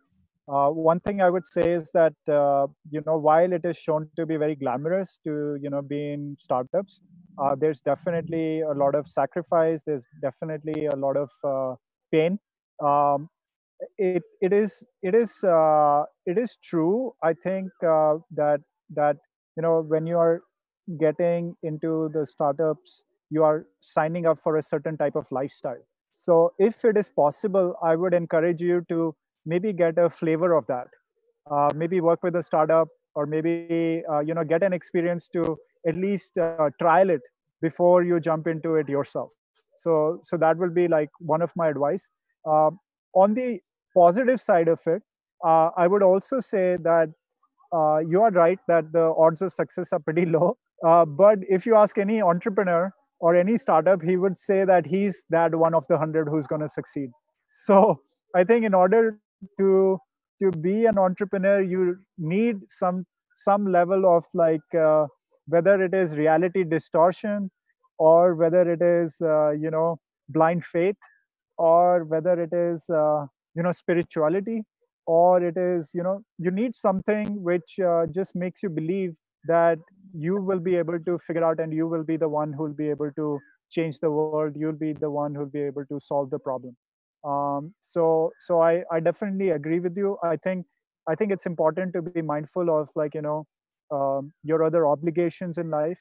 One thing I would say is that you know, while it is shown to be very glamorous to, you know, be in startups, there's definitely a lot of sacrifice. There's definitely a lot of pain. Um, it is true. I think that you know, when you are getting into the startups, you are signing up for a certain type of lifestyle. So if it is possible, I would encourage you to maybe get a flavor of that. Maybe work with a startup, or maybe you know, get an experience to at least trial it before you jump into it yourself. So that will be like one of my advice. uh, on the positive side of it, I would also say that you are right that the odds of success are pretty low. But if you ask any entrepreneur or any startup, he would say that he's that one of the 100 who's going to succeed. So I think in order to be an entrepreneur, you need some level of like whether it is reality distortion, or whether it is you know, blind faith, or whether it is you know, spirituality, or it is, you know, you need something which just makes you believe that you will be able to figure out, and you will be the one who will be able to change the world. You'll be the one who'll be able to solve the problem. So I definitely agree with you. I think it's important to be mindful of, like, you know, your other obligations in life.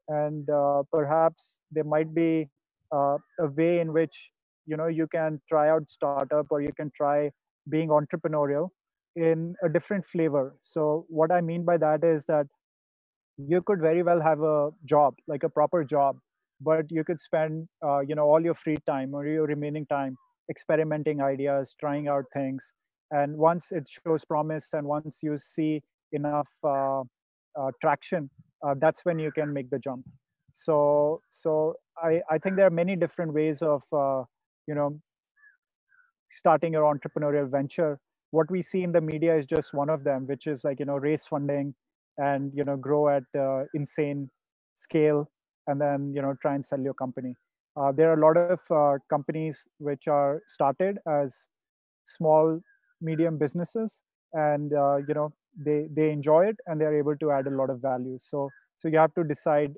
And perhaps there might be a way in which, you know, you can try out startup, or you can try being entrepreneurial in a different flavor. So what I mean by that is that you could very well have a job, like a proper job, but you could spend you know, all your free time or your remaining time experimenting ideas, trying out things. And once it shows promise, and once you see enough traction, that's when you can make the jump. So I think there are many different ways of you know, starting your entrepreneurial venture. What we see in the media is just one of them, which is like, you know, raise funding and, you know, grow at insane scale, and then, you know, try and sell your company. There are a lot of companies which are started as small, medium businesses, and you know, they enjoy it, and they're able to add a lot of value. So you have to decide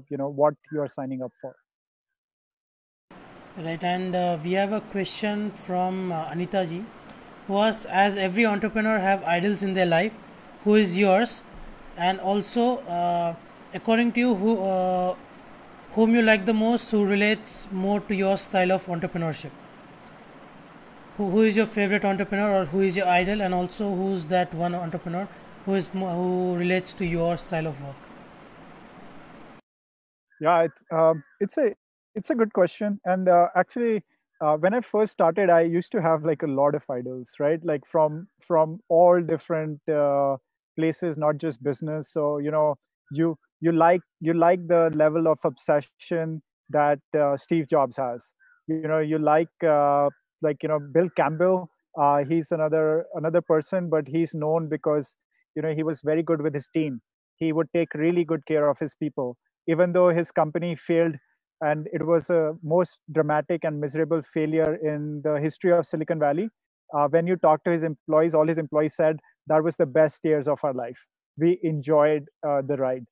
you know, what you are signing up for. Right, and we have a question from Anita ji, who asks, as every entrepreneur have idols in their life, who is yours? And also, according to you, whom you like the most, who relates more to your style of entrepreneurship? Who is your favorite entrepreneur, or who is your idol? And also, who's that one entrepreneur who relates to your style of work? Yeah, it's a good question. And actually, when I first started, I used to have like a lot of idols, right? Like from all different places, not just business. So, you know, you like the level of obsession that Steve Jobs has. You know, you like, you know, Bill Campbell. He's another person, but he's known because, you know, he was very good with his team. He would take really good care of his people, even though his company failed, and it was a most dramatic and miserable failure in the history of Silicon Valley. When you talk to his employees, all his employees said that was the best years of our life. We enjoyed the ride.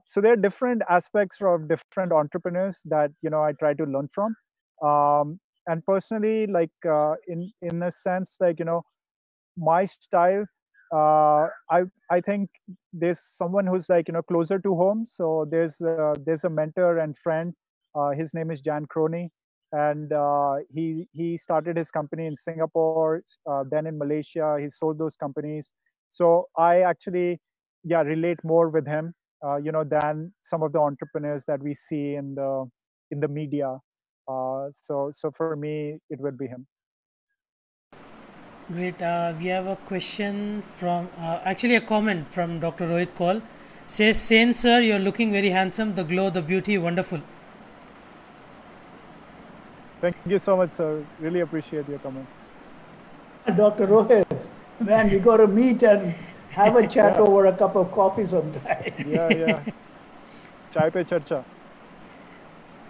So there are different aspects of different entrepreneurs that, you know, I try to learn from. And personally, like in a sense, like, you know, my style, I think there's someone who's like, you know, closer to home. So there's a mentor and friend. His name is Jan Crony, and he started his company in Singapore, then in Malaysia. He sold those companies. So I actually, yeah, relate more with him. than some of the entrepreneurs that we see in the media. So for me, it would be him. Great. We have a question from, actually a comment from Dr. Rohit Kaul. Says, Sen sir, you're looking very handsome. The glow, the beauty, wonderful. Thank you so much, sir. Really appreciate your comment. Dr. Rohit, man, we got to meet and have a chat over a cup of coffee sometime. Yeah. Chai pe charcha.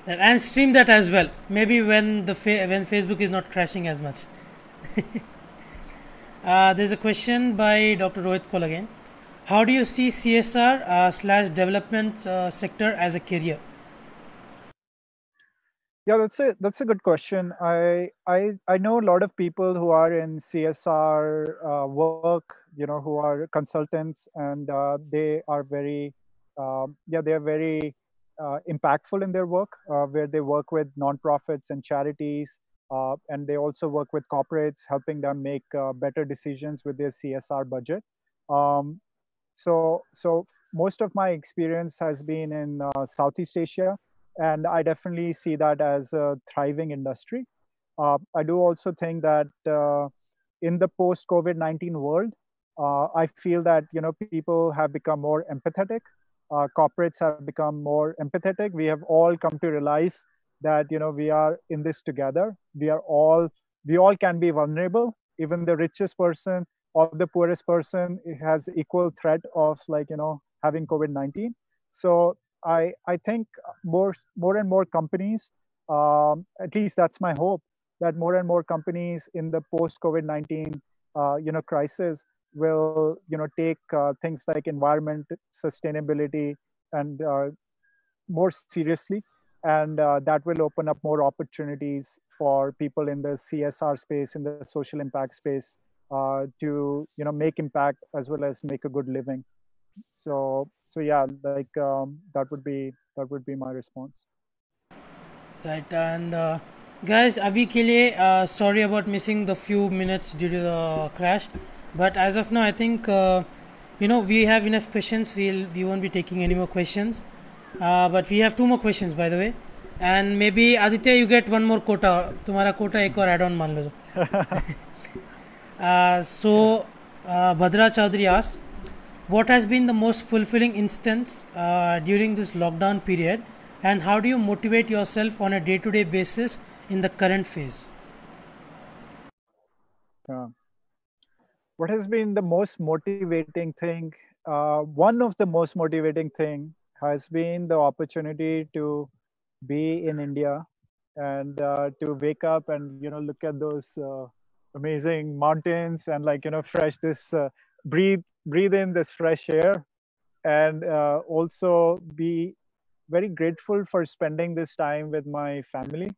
And stream that as well. Maybe when when Facebook is not crashing as much. There's a question by Dr. Rohit Kaul again. How do you see CSR slash development sector as a career? Yeah, that's a good question. I know a lot of people who are in CSR work, who are consultants, and they are very, they are very impactful in their work, where they work with nonprofits and charities, and they also work with corporates, helping them make better decisions with their CSR budget. So most of my experience has been in Southeast Asia, and I definitely see that as a thriving industry. I do also think that in the post COVID-19 world, I feel that people have become more empathetic. Corporates have become more empathetic. We have all come to realize that we are in this together. We all can be vulnerable. Even the richest person or the poorest person has equal threat of having COVID-19. So I think more and more companies, at least that's my hope, that more and more companies in the post COVID-19 crisis will take things like environment, sustainability, and more seriously, and that will open up more opportunities for people in the CSR space, in the social impact space, to make impact as well as make a good living. So yeah, that would be my response. Right, and guys, abhi ke liye, sorry about missing the few minutes due to the crash, but as of now, I think we have enough questions. We won't be taking any more questions, but we have 2 more questions, by the way, and maybe Aditya, you get 1 more quota. तुम्हारा quota एक और add-on मान लो. So Bhadra Chaudhary asks, what has been the most fulfilling instance during this lockdown period, and how do you motivate yourself on a day-to-day basis in the current phase? What has been the most motivating thing? One of the most motivating thing has been the opportunity to be in India and to wake up and look at those amazing mountains and fresh this breathe in this fresh air, and also be very grateful for spending this time with my family.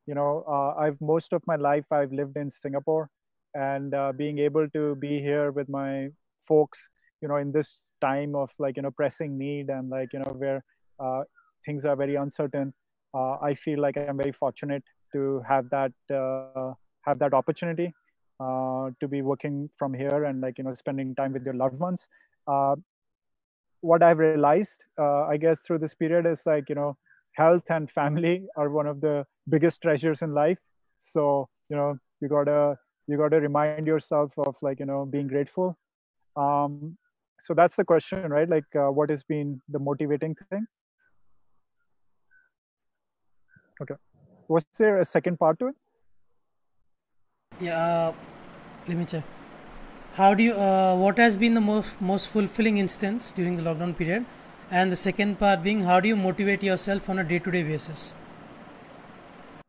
I've most of my life I've lived in Singapore, and being able to be here with my folks, in this time of pressing need and where things are very uncertain. I feel like I'm very fortunate to have that opportunity to be working from here and spending time with your loved ones. What I've realized, I guess, through this period is health and family are one of the biggest treasures in life. So you gotta remind yourself of being grateful. So that's the question, right? What has been the motivating thing? Okay. Was there a second part to it? Yeah, let me check. How do you? What has been the most fulfilling instance during the lockdown period? And the second part being, how do you motivate yourself on a day-to-day basis?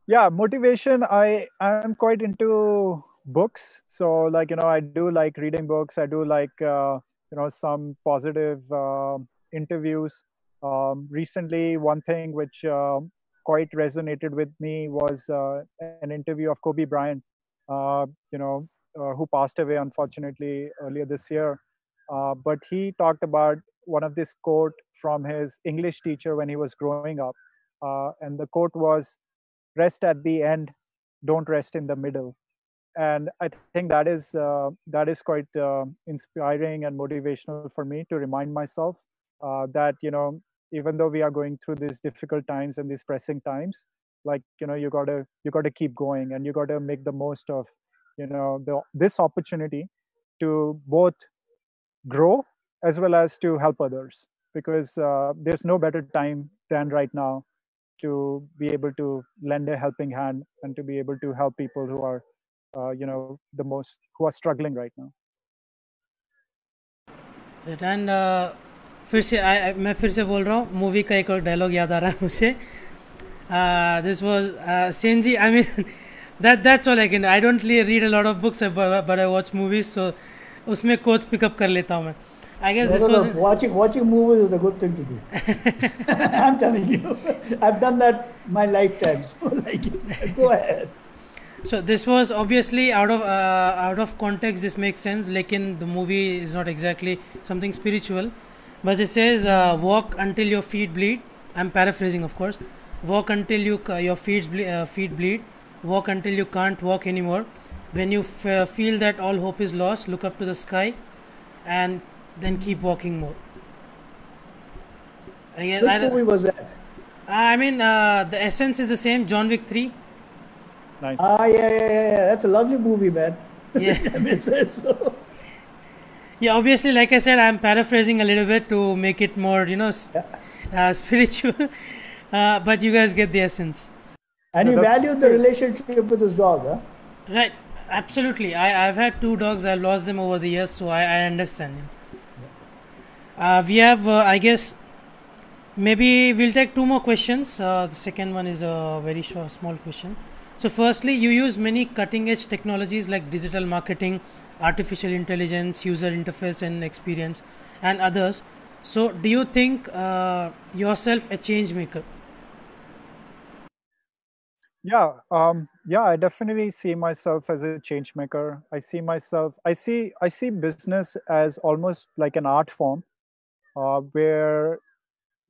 Yeah, motivation. I am quite into books, so I do like reading books. I do like some positive interviews. Recently, one thing which quite resonated with me was an interview of Kobe Bryant, who passed away unfortunately earlier this year. But he talked about one of this quote from his English teacher when he was growing up, and the quote was, "Rest at the end, don't rest in the middle." And I think that is quite inspiring and motivational for me to remind myself that even though we are going through these difficult times and these pressing times, like you gotta keep going, and you gotta make the most of this opportunity to both grow as well as to help others, because there's no better time than right now to be able to lend a helping hand and to be able to help people who are who are struggling right now. And फिर से मैं फिर से बोल रहा हूँ, movie का एक और डायलॉग याद आ रहा है मुझे. This was Senji. I mean, that's all I can. I don't read a lot of books, but I watch movies, so उसमें quotes pick up कर लेता हूँ मैं. I guess this was watching movies is a good thing to do. I'm telling you, I've done that my lifetime. So go ahead. So this was obviously out of context. This makes sense. Lekin the movie is not exactly something spiritual, but it says walk until your feet bleed. I'm paraphrasing, of course. Walk until your feet bleed. Walk until you can't walk anymore. When you feel that all hope is lost, look up to the sky, and then keep walking more. Which movie was that? I mean, the essence is the same. John Wick 3. Nice. Yeah. That's a lovely movie, man. Yeah. So. Yeah, obviously, like I said, I'm paraphrasing a little bit to make it more, spiritual. But you guys get the essence. And he valued the relationship with his dog, huh? Right. Absolutely. I've had 2 dogs. I've lost them over the years, so I understand. We have, I guess, maybe we'll take 2 more questions. The second one is a very small question. So firstly, you use many cutting edge technologies like digital marketing, artificial intelligence, user interface and experience, and others. So do you think yourself a change maker? Yeah, I definitely see myself as a change maker. I see business as almost like an art form, where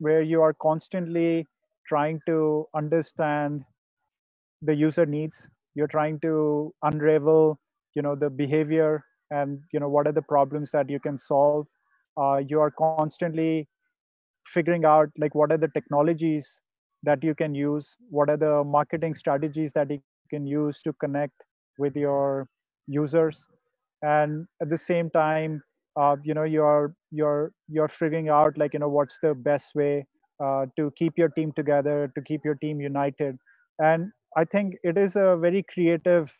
you are constantly trying to understand the user needs. You're trying to unravel the behavior, and what are the problems that you can solve. You are constantly figuring out like what are the technologies that you can use, what are the marketing strategies that you can use to connect with your users, and at the same time you're figuring out like what's the best way to keep your team together, to keep your team united. And I think it is a very creative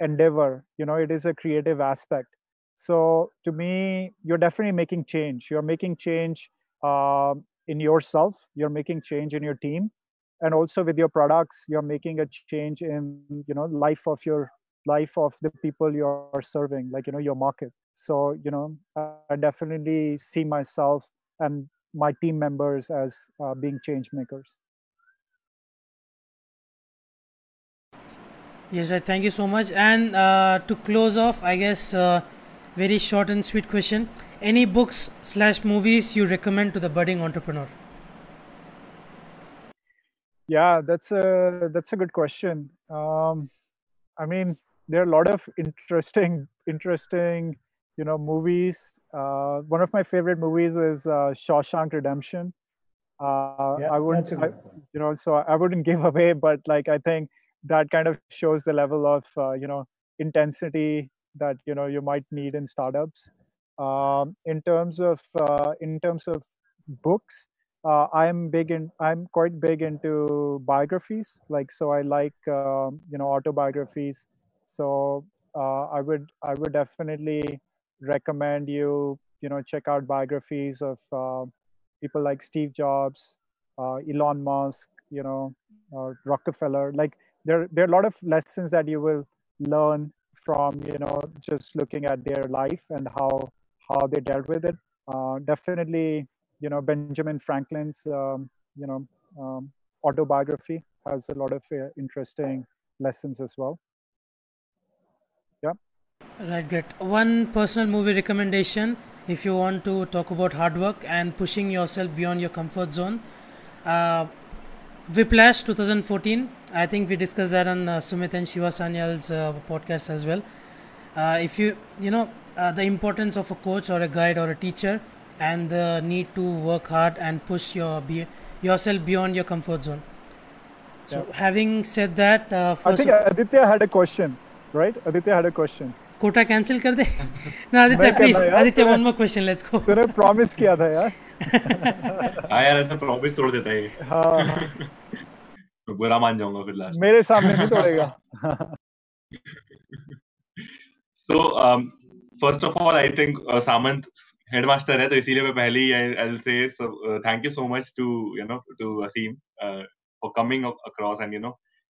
endeavor. It is a creative aspect. So to me, you're definitely making change. You're making change in yourself. You're making change in your team, and also with your products. You're making a change in life of the people you're serving, like your market. So I definitely see myself and my team members as being change makers. Yes, right. Thank you so much. And to close off, I guess very short and sweet question: any books / movies you recommend to the budding entrepreneur? Yeah, that's a good question. I mean, there are a lot of interesting movies. One of my favorite movies is Shawshank Redemption. I wouldn't so I wouldn't give away, but like I think that kind of shows the level of intensity that you might need in startups. In terms of books, I'm quite big into biographies. Like, so I like autobiographies. So I would definitely recommend you check out biographies of people like Steve Jobs, Elon Musk, Rockefeller. Like there are a lot of lessons that you will learn from just looking at their life and how they dealt with it. Definitely, Benjamin Franklin's autobiography has a lot of interesting lessons as well. Yeah. Right, great. One personal movie recommendation, if you want to talk about hard work and pushing yourself beyond your comfort zone. Whiplash 2014. I think we discussed that on Sumit and Shiva Sanyal's podcast as well. If the importance of a coach or a guide or a teacher, and the need to work hard and push yourself beyond your comfort zone. So having said that, I think Aditya had a question, right? Aditya had a question. Quota cancel kar de? No, Aditya, please. Aditya, one more question. Let's go. तूने promise किया था यार. हाँ यार ऐसा promise तोड़ देता है. हाँ. मैं बुरा मान जाऊँगा फिर last. मेरे सामने नहीं तोड़ेगा. So first of all, I think Samant headmaster है तो इसीलिए मैं पहले ही I'll say so thank you so much to Aseem for coming across and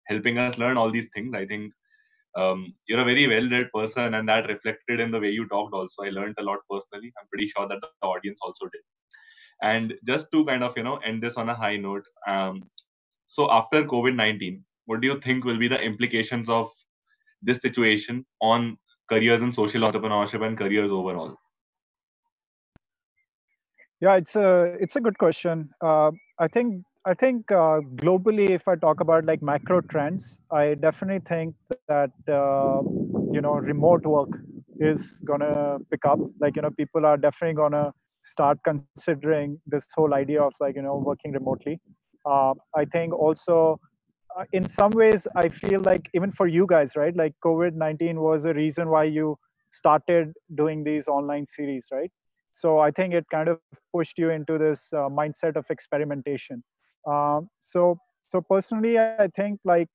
helping us learn all these things. I think you're a very well-read person, and that reflected in the way you talked also. I learned a lot personally. I'm pretty sure that the audience also did. And just to kind of end this on a high note, so after COVID-19, what do you think will be the implications of this situation on careers in social entrepreneurship and careers overall? Yeah, it's a good question. I think globally, if I talk about like macro trends, I definitely think that remote work is gonna pick up. Like people are definitely gonna start considering this whole idea of like working remotely. I think also in some ways I feel like even for you guys, right? Like COVID-19 was a reason why you started doing these online series, right? So I think it kind of pushed you into this mindset of experimentation. So personally, I think like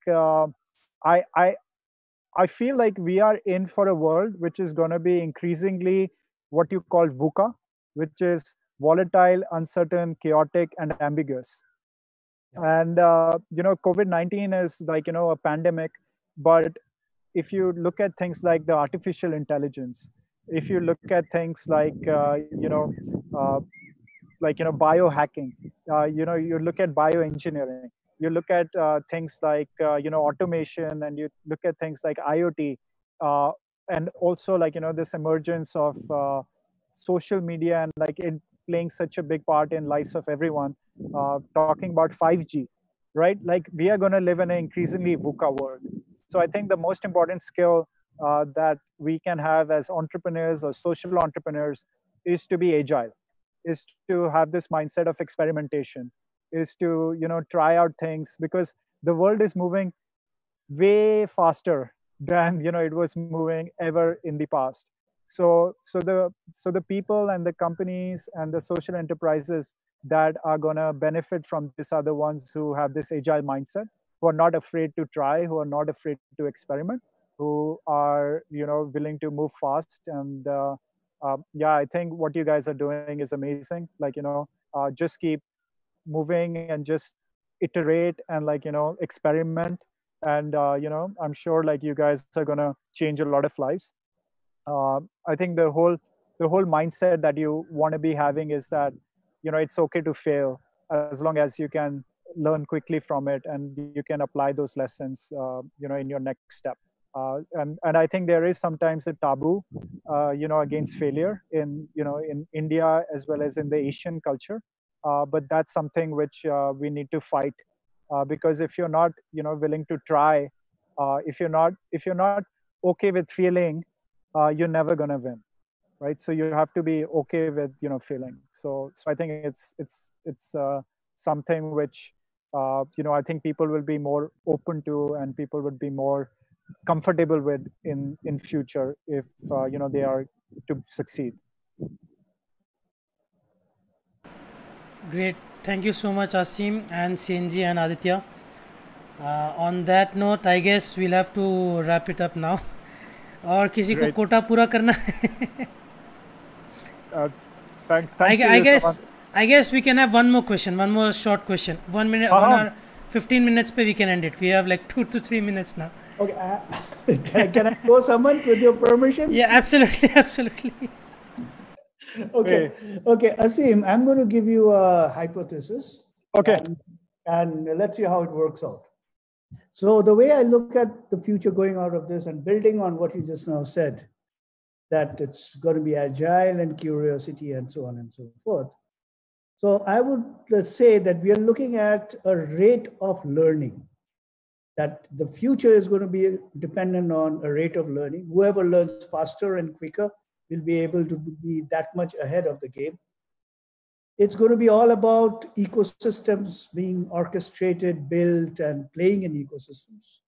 I feel like we are in for a world which is going to be increasingly what you call VUCA, which is volatile, uncertain, chaotic, and ambiguous. And COVID-19 is like a pandemic, but if you look at things like the artificial intelligence, if you look at things like biohacking, you look at bioengineering, you look at things like automation, and you look at things like IoT, and also like this emergence of social media and like it playing such a big part in lives of everyone. Talking about 5G, right? Like we are going to live in an increasingly VUCA world. So I think the most important skill that we can have as entrepreneurs or social entrepreneurs is to be agile, is to have this mindset of experimentation, is to try out things, because the world is moving way faster than it was moving ever in the past. So the people and the companies and the social enterprises that are going to benefit from this are the ones who have this agile mindset, who are not afraid to try, who are not afraid to experiment, who are willing to move fast. And I think what you guys are doing is amazing. Like just keep moving and just iterate and like experiment. And I'm sure like you guys are going to change a lot of lives. I think the whole mindset that you want to be having is that it's okay to fail as long as you can learn quickly from it and you can apply those lessons in your next step. And I think there is sometimes a taboo against failure in India as well as in the Asian culture, but that's something which we need to fight, because if you're not willing to try, if you're not okay with failing, you're never going to win, right? So you have to be okay with failing. So I think it's something which I think people will be more open to and people would be more comfortable with in future if they are to succeed. Great, thank you so much, Aseem and Senji and Aditya. On that note, I guess we'll have to wrap it up now. और किसी को कोटा पूरा करना है? Thanks. I guess we can have one more question, one more short question. 1 minute, 1 hour, 15 minutes pe we can end it. We have like 2 to 3 minutes now. Okay, can I go, someone, with your permission? Yeah, absolutely. Okay, Aseem, I'm going to give you a hypothesis. Okay. And let's see how it works out. So the way I look at the future going out of this and building on what you just now said, that it's going to be agile and curiosity and so on and so forth. So I would say that we are looking at a rate of learning, that the future is going to be dependent on a rate of learning. Whoever learns faster and quicker will be able to be that much ahead of the game. It's going to be all about ecosystems being orchestrated, built, and playing in ecosystems.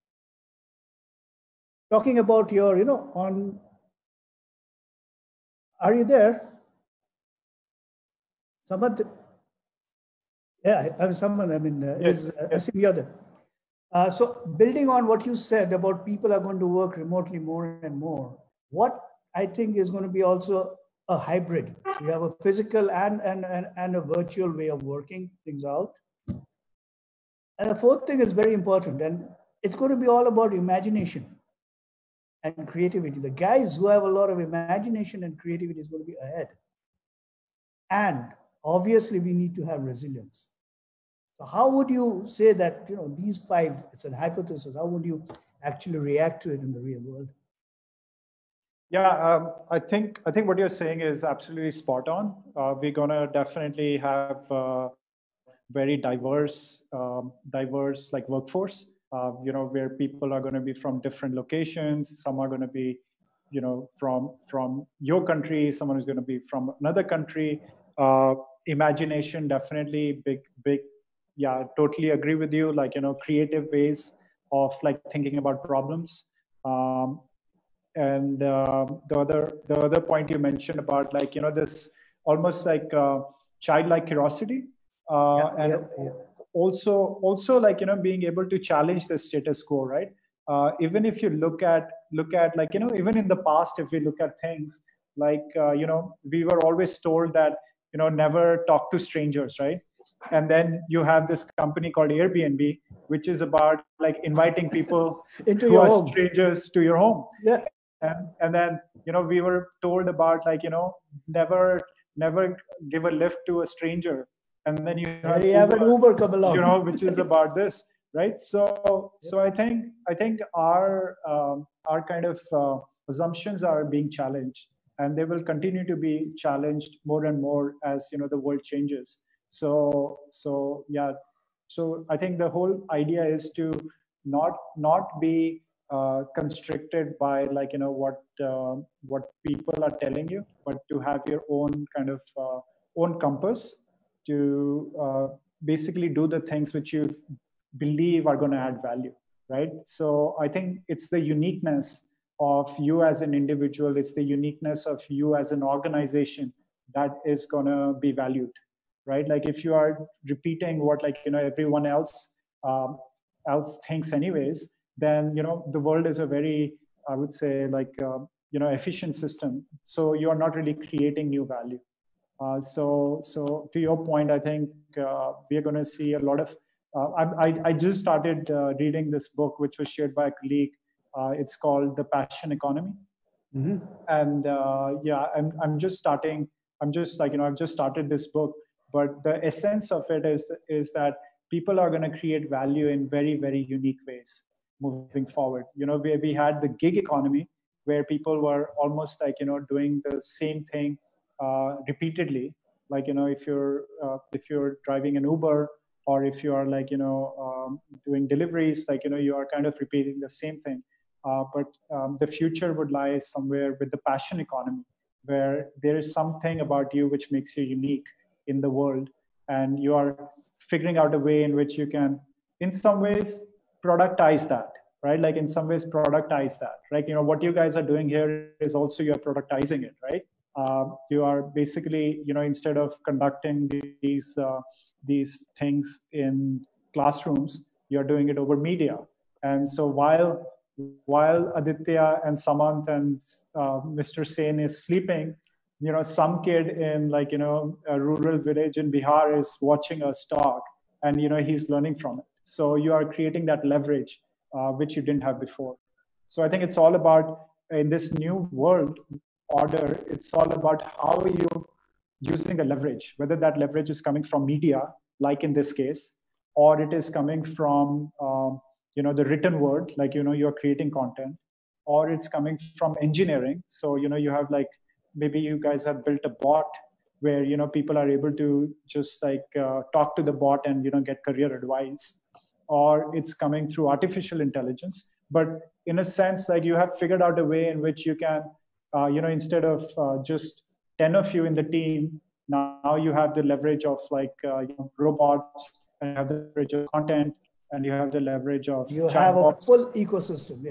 Talking about your, are you there? Someone, someone, Yes, Aseem, you're there. So building on what you said about people are going to work remotely more and more, what I think is going to be also a hybrid. So you have a physical and a virtual way of working things out. And the fourth thing is very important, and it's going to be all about imagination and creativity. The guys who have a lot of imagination and creativity is going to be ahead. And obviously, we need to have resilience. So how would you say that, these five, it's a hypothesis, how would you actually react to it in the real world? Yeah, I think what you're saying is absolutely spot on. We're gonna definitely have very diverse like workforce. Where people are going to be from different locations. Some are going to be, from your country. Someone is going to be from another country. Imagination, definitely big. Yeah, totally agree with you. Like, creative ways of like thinking about problems. And the other point you mentioned about like, this almost like childlike curiosity. Also like, being able to challenge the status quo, right? Even if you look at like, even in the past, if we look at things like, we were always told that, never talk to strangers, right? And then you have this company called Airbnb, which is about like inviting people into who are home. strangers to your home. Yeah. And then, we were told about like, never give a lift to a stranger. And then you have an Uber come along, which is about this, right? So I think our kind of assumptions are being challenged, and they will continue to be challenged more and more as the world changes. So yeah, so I think the whole idea is to not be constricted by like what people are telling you, but to have your own kind of own compass to basically do the things which you believe are going to add value, right? So I think it's the uniqueness of you as an individual, it's the uniqueness of you as an organization that is going to be valued, right? Like if you are repeating what like everyone else thinks anyways, then the world is a very, I would say, like efficient system, so you are not really creating new value. So to your point, I think we are going to see a lot of. I just started reading this book, which was shared by a colleague. It's called The Passion Economy, and yeah, I'm just starting. I'm just like I've just started this book, but the essence of it is that people are going to create value in very unique ways moving forward. We had the gig economy where people were almost like doing the same thing repeatedly, like if you're driving an Uber, or if you are like doing deliveries, like you are kind of repeating the same thing. But the future would lie somewhere with the passion economy, where there is something about you which makes you unique in the world, and you are figuring out a way in which you can, in some ways, productize that, right? Like in some ways, productize that, right? What you guys are doing here is also you're productizing it, right? You are basically, instead of conducting these things in classrooms, you're doing it over media. And so while Aditya and Samant and Mr. Sen is sleeping, some kid in like a rural village in Bihar is watching us talk, and he's learning from it. So you are creating that leverage which you didn't have before. So I think it's all about, in this new world order, it's all about how are you using the leverage, whether that leverage is coming from media, like in this case, or it is coming from the written word, like you're creating content, or it's coming from engineering. So you have like, maybe you guys have built a bot where people are able to just like talk to the bot and get career advice, or it's coming through artificial intelligence. But in a sense, like you have figured out a way in which you can instead of just 10 of you in the team, Now you have the leverage of like robots, and you have the leverage of content, and you have the leverage of you have a full ecosystem.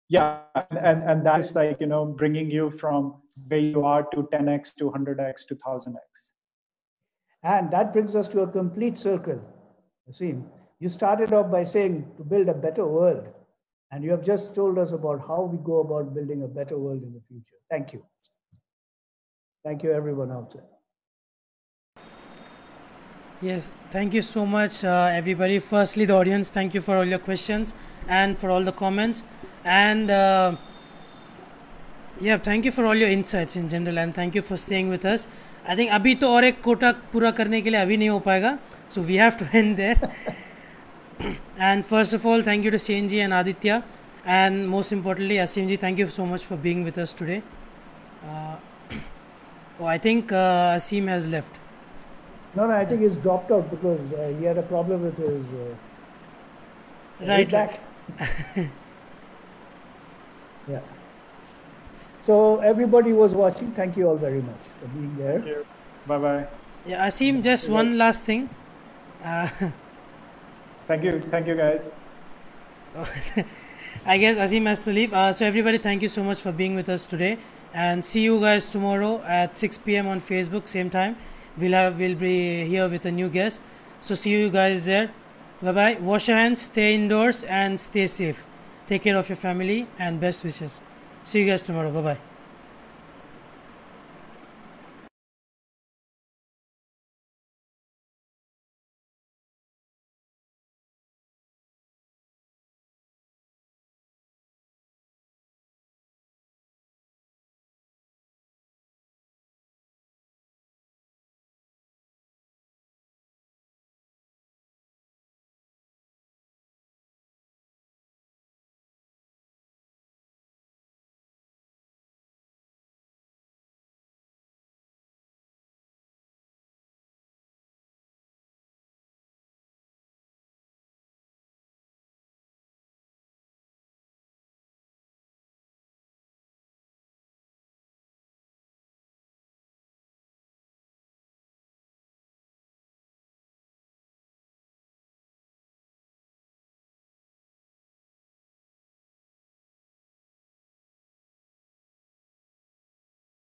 Yeah, and that is like bringing you from where you are to 10x to 100x to 1000x. And that brings us to a complete circle. Aseem, you started off by saying to build a better world, and you have just told us about how we go about building a better world in the future. Thank you. Thank you, everyone out there. Yes, thank you so much, everybody. Firstly, the audience, thank you for all your questions and for all the comments. And yeah, thank you for all your insights in general, and thank you for staying with us. I think अभी तो और एक कोटा पूरा करने के लिए अभी नहीं हो पाएगा, so we have to end there. And first of all, thank you to Senji and Aditya, and most importantly, Aseemji, thank you so much for being with us today. I think Aseem has left. No, I think he's dropped out because he had a problem with his right back. Yeah. So everybody who was watching, thank you all very much for being there. Thank you. Bye-bye. Yeah, Aseem, just one last thing. Thank you guys. I guess Aseem has to leave. So everybody, thank you so much for being with us today, and see you guys tomorrow at 6 p.m. on Facebook, same time. We'll be here with a new guest. So see you guys there. Bye-bye. Wash your hands, stay indoors, and stay safe. Take care of your family, and best wishes. See you guys tomorrow. Bye-bye.